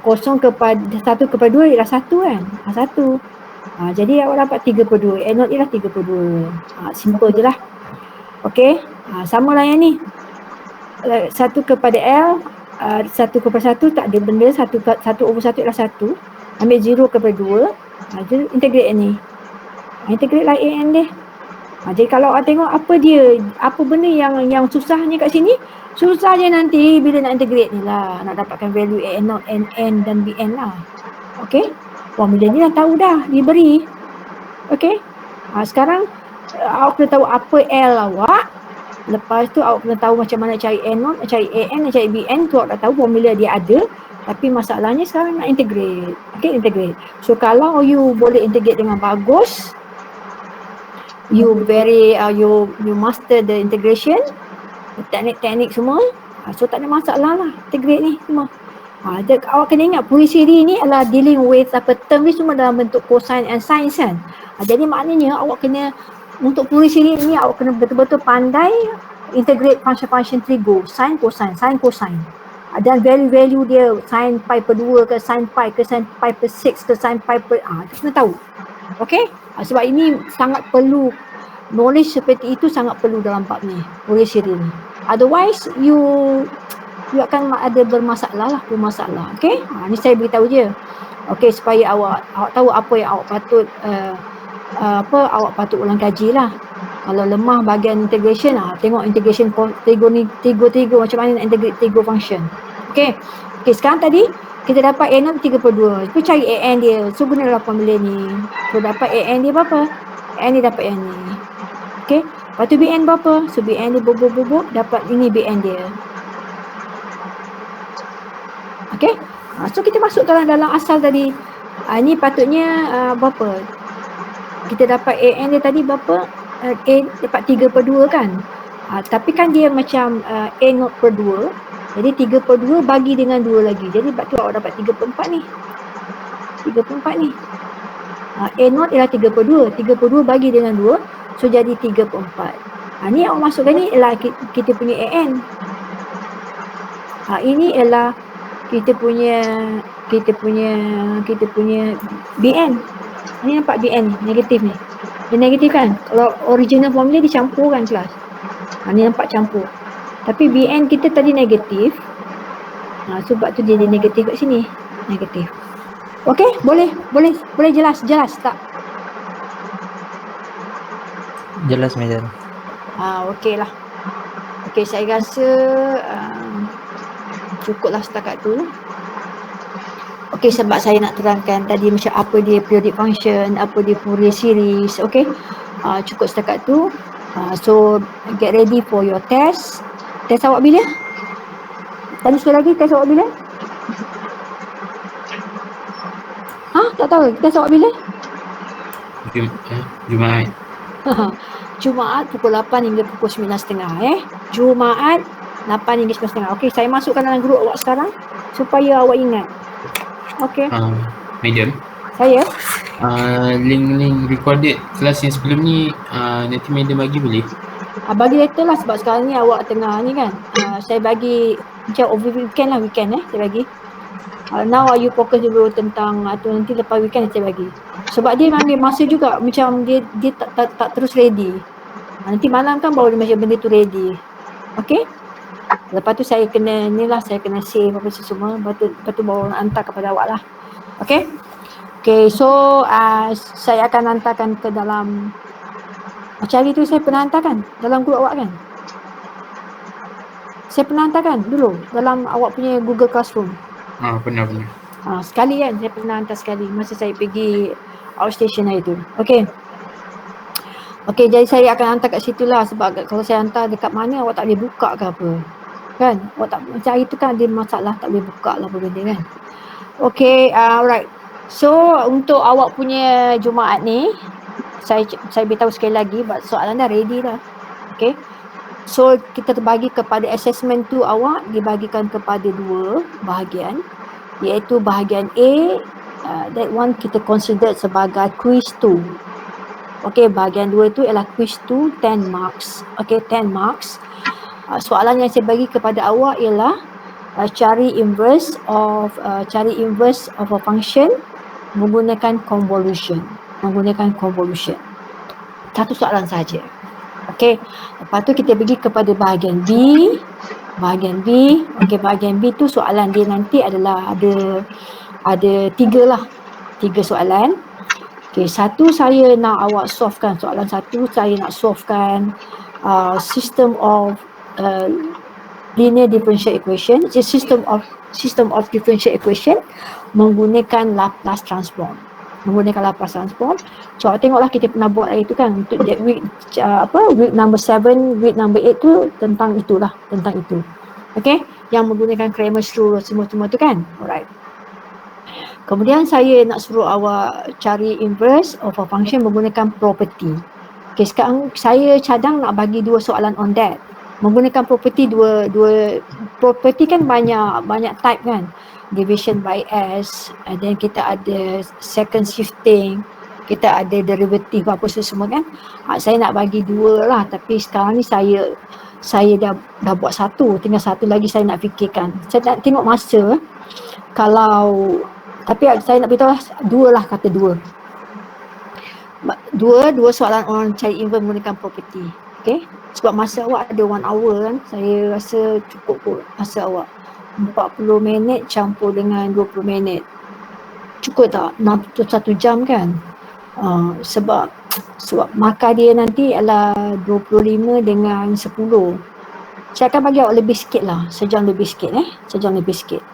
0 kepada 1 kepada 2 ialah 1 kan. 1. Jadi awak dapat 3 per 2. A0 ialah 3 per 2. Simple je lah. Okey. Sama lah yang ni. 1 kepada L. 1 kepada 1 tak ada benda. 1 over 1 ialah 1. Ambil 0 kepada 2. Jadi integrate ni. Integrate lah AN dia. Jadi kalau awak tengok apa benda yang susahnya kat sini. Susahnya nanti bila nak integrate ni lah. Nak dapatkan value AN0, NN dan BN lah. Okey. Formula ni dah tahu dah, diberi. Okey. Sekarang awak kena tahu apa L awak. Lepas tu awak kena tahu macam mana cari N0, cari AN, cari BN. Tu awak dah tahu formula dia ada. Tapi masalahnya sekarang nak integrate. Okey, integrate. So kalau you boleh integrate dengan bagus, you master the integration, teknik-teknik semua. So tak ada masalah lah integrate ni semua. Awak kena ingat Fourier series ni adalah dealing with term ni semua dalam bentuk cosine and sine kan. Jadi maknanya awak kena, untuk Fourier series ni awak kena betul-betul pandai integrate function-function trigo, sine, cosine. Dan value-value dia sin pi per 2 ke sin pi ke sin pi per 6 ke sin pi per kita kena tahu. Okey? Sebab ini sangat perlu, knowledge seperti itu sangat perlu dalam bab ni, Fourier series ni. Otherwise you akan ada bermasalah. Okey? Ni saya beritahu je. Okey, supaya awak tahu apa yang awak patut awak patut ulang kaji lah. Kalau lemah bahagian integration, tengok integration trigo macam mana nak integrate trigo function. Okey, sekarang tadi kita dapat A0 3 per 2. Kita cari AN dia. So gunalah formula ni. So dapat AN dia berapa? AN dia dapat yang ni. Okey, lepas tu BN berapa? So BN dia bubuk dapat ini BN dia. Okey, so kita masukkan dalam asal tadi. Ni patutnya berapa? Kita dapat AN dia tadi berapa? A dapat 3 per 2 kan. Tapi kan dia macam A0 per 2. Jadi 3 per 2 bagi dengan 2 lagi. Jadi sebab tu awak dapat 3 per 4 ni. 3 per 4 ni. A0 ialah 3 per 2. 3 per 2 bagi dengan 2. So jadi 3 per 4. Ni awak masukkan ni ialah kita punya AN. Ini ialah kita punya BN. Ni nampak BN ni, negatif ni. Dia negatif kan? Kalau original formula dicampurkan kelas. Ni nampak campur. Tapi BN kita tadi negatif. Sebab tu dia negatif kat sini. Negatif. Okey, boleh jelas tak? Jelas, madam. Okey lah. Okey, saya rasa cukuplah setakat tu. Okey, sebab saya nak terangkan tadi macam apa dia periodic function, apa dia Fourier series. Okey, cukup setakat tu. So get ready for your test. Test awak bila? Tadi sekali lagi, test awak bila? Tak tahu. Test awak bila? Jumaat. Jumaat pukul 8 hingga pukul 9.30 Jumaat 8 hingga 9.30. Okey, saya masukkan dalam grup awak sekarang supaya awak ingat. Okey. Madam, Saya link recorded kelas yang sebelum ni nanti madam bagi boleh? bagi later lah sebab sekarang ni awak tengah ni kan. Saya bagi macam over weekend lah, saya bagi. Now you fokus dulu tentang atau nanti lepas weekend saya bagi. Sebab dia ambil masa juga, macam dia tak terus ready. Nanti malam kan baru dia macam benda tu ready. Okey? Lepas tu saya kena saya kena save apa semua. Lepas tu baru nak hantar kepada awak lah. Okey? Okay, so saya akan hantarkan ke dalam, macam hari tu saya pernah hantarkan dalam grup awak kan? Saya pernah hantarkan dulu dalam awak punya Google Classroom. Pernah. Sekali kan, saya pernah hantar sekali masa saya pergi outstation hari tu. Okey, jadi saya akan hantar kat situ lah, sebab kalau saya hantar dekat mana awak tak boleh buka ke apa kan? Awak tak, macam hari tu kan ada masalah tak boleh buka lah apa benda kan. Okey, alright. So untuk awak punya Jumaat ni, saya beritahu sekali lagi, soalan dah ready dah. Okey, so kita terbagi kepada assessment tu, awak dibagikan kepada 2 bahagian, iaitu bahagian A, that one kita consider sebagai quiz 2. Okey, bahagian 2 tu ialah quiz 2, 10 marks. Okey, 10 marks. Soalan yang saya bagi kepada awak ialah cari inverse of a function menggunakan convolution. Satu soalan saja. Okey, lepas tu kita pergi kepada bahagian B. Okey, bahagian B tu soalan dia nanti adalah ada 3 soalan. Okey, satu saya nak awak solvekan, soalan satu saya nak solvekan system of linear differential equation, system of differential equation menggunakan Laplace transform. So tengoklah kita pernah buat hari tu kan, untuk week number 7, week number 8 tu tentang itu. Okey, yang menggunakan Cramer's rule semua tu kan. Alright. Kemudian saya nak suruh awak cari inverse of a function menggunakan property. Okey, sekarang saya cadang nak bagi 2 soalan on that. Menggunakan property, dua property kan banyak type kan. Division by S, and then kita ada second shifting, kita ada derivative apa semua kan. Saya nak bagi 2 lah, tapi sekarang ni saya dah buat 1, tinggal 1 lagi saya nak fikirkan. Saya nak tengok masa, tapi saya nak beritahu 2 lah, kata 2 soalan orang cari inverse menggunakan property. Okay, sebab masa awak ada 1 hour kan, saya rasa cukup kot masa awak. 40 minit campur dengan 20 minit. Cukup tak? 1 jam kan? Sebab markah dia nanti adalah 25 dengan 10. Saya akan bagi awak lebih sikit lah, sejam lebih sikit.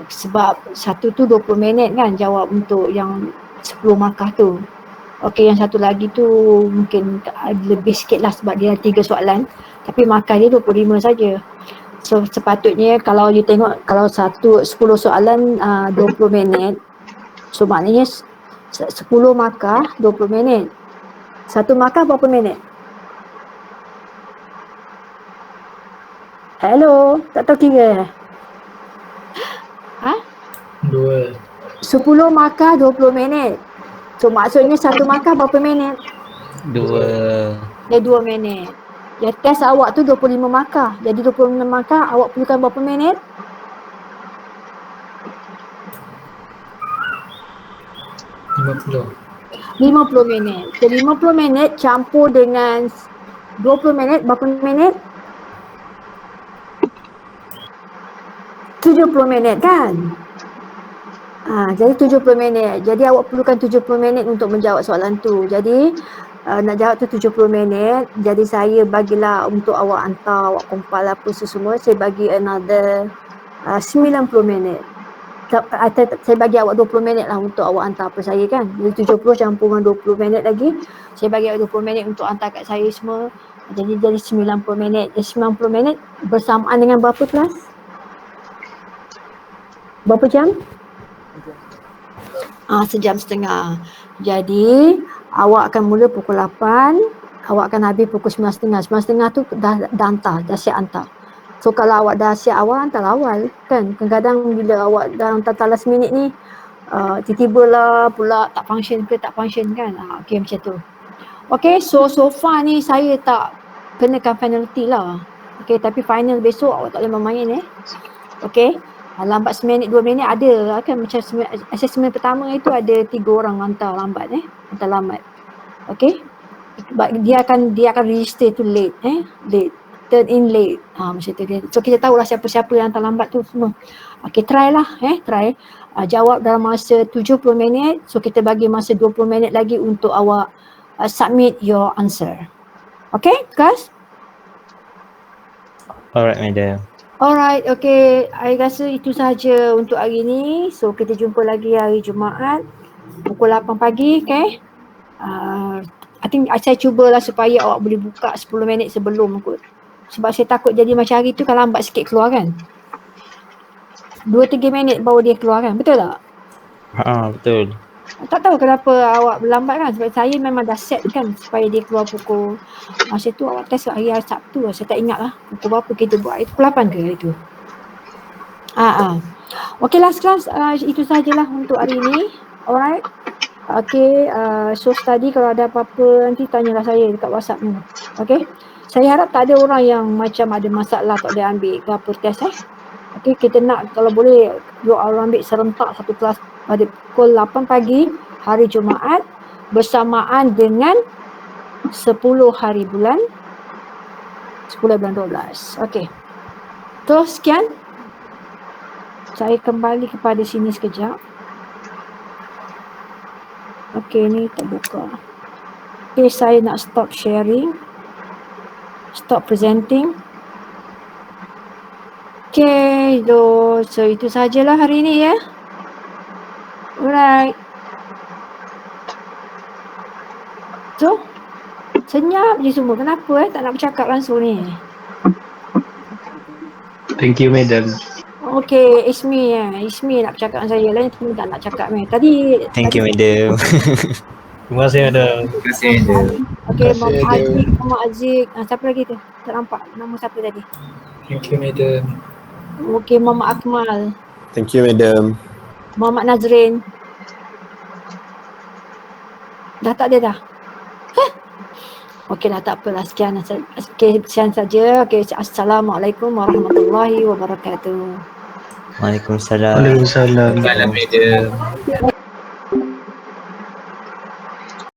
Sebab satu tu 20 minit kan jawab untuk yang 10 markah tu. Okey, yang satu lagi tu mungkin lebih sikit lah sebab dia 3 soalan. Tapi markah dia 25 saja. So sepatutnya kalau you tengok, kalau 10 soalan 20 minit, so maknanya 10 markah 20 minit. 1 markah berapa minit? Hello, tak tahu kira? 2. 10 markah 20 minit. So maksudnya 1 markah berapa minit? 2. Dia 2 minit. Ya, test awak tu 25 markah. Jadi 25 markah awak perlukan berapa minit? 50 minit. So 50 minit campur dengan 20 minit berapa minit? 70 minit kan? Jadi 70 minit. Jadi awak perlukan 70 minit untuk menjawab soalan tu. Jadi nak jawab tu 70 minit. Jadi saya bagilah untuk awak hantar, awak compile apa semua. Saya bagi another 90 minit. Saya bagi awak 20 minit lah untuk awak hantar apa saya kan. Jadi 70 campur dengan 20 minit lagi. Saya bagi awak 20 minit untuk hantar kat saya semua. Jadi 90 minit. 90 minit bersamaan dengan berapa kelas? Berapa jam? Sejam setengah. Jadi awak akan mula pukul 8, awak akan habis pukul 9.30. 9.30 tu dah hantar, dah siap hantar. So kalau awak dah siap awal, hantar awal kan. Kadang-kadang bila awak dah hantar last minute ni, tiba-tiba lah pula tak function kan. Okay macam tu. Okay, so far ni saya tak kenakan penalty lah. Okay, tapi final besok awak tak boleh bermain Okay, lambat seminit 2 minit ada kan. Macam assessment pertama itu ada 3 orang hantar lambat hantar lambat. Okay, dia akan register tu late late, turn in late. Macam tu dia. So kita tahulah siapa-siapa yang hantar lambat tu semua. Okay, try lah try. Jawab dalam masa 70 minit. So kita bagi masa 20 minit lagi untuk awak submit your answer. Okay, guys? Alright, madam. Alright, okay. I rasa itu sahaja untuk hari ni. So kita jumpa lagi hari Jumaat pukul 8 pagi, okay? I think saya cubalah supaya awak boleh buka 10 minit sebelum kot. Sebab saya takut jadi macam hari tu kan lambat sikit keluar kan. 2-3 minit baru dia keluar kan, betul tak? Betul. Tak tahu kenapa awak berlambat kan. Sebab saya memang dah set kan supaya dia keluar pukul, masa tu awak test hari Sabtu lah. Saya tak ingat lah pukul berapa kita buat. Pukul 8 ke hari tu? Okay, last class itu sajalah untuk hari ni. Alright. Okay, so study kalau ada apa-apa nanti tanyalah saya dekat WhatsApp ni. Okay. Saya harap tak ada orang yang macam ada masalah tak boleh ambil ke apa test Okay, kita nak kalau boleh orang ambil serentak satu kelas pada pukul 8 pagi hari Jumaat bersamaan dengan 10 hari bulan 12. Okay. Terus sekian. Saya kembali kepada sini sekejap. Okay, ni tak buka. Okay, saya nak stop sharing. Stop presenting. Okay, so itu sajalah hari ni ya. Alright. So, senyap je semua. Kenapa tak nak bercakap langsung ni? Thank you, madam. Okay, Ismi Ismi nak bercakap dengan saya. Lain semua tak nak cakap ni. Thank you, madam. Terima kasih, madam. Terima kasih, madam. Okay, Muhammad Aziz. Siapa lagi tu? Tak nampak nama siapa tadi. Thank you, madam. Okay, Muhammad Akmal. Thank you, madam. Muhammad Nazrin. Dah tak ada dah? Okey lah, tak apalah. Sekian saja. Okay, Assalamualaikum warahmatullahi wabarakatuh. Waalaikumsalam. Waalaikumsalam. Salam, madam.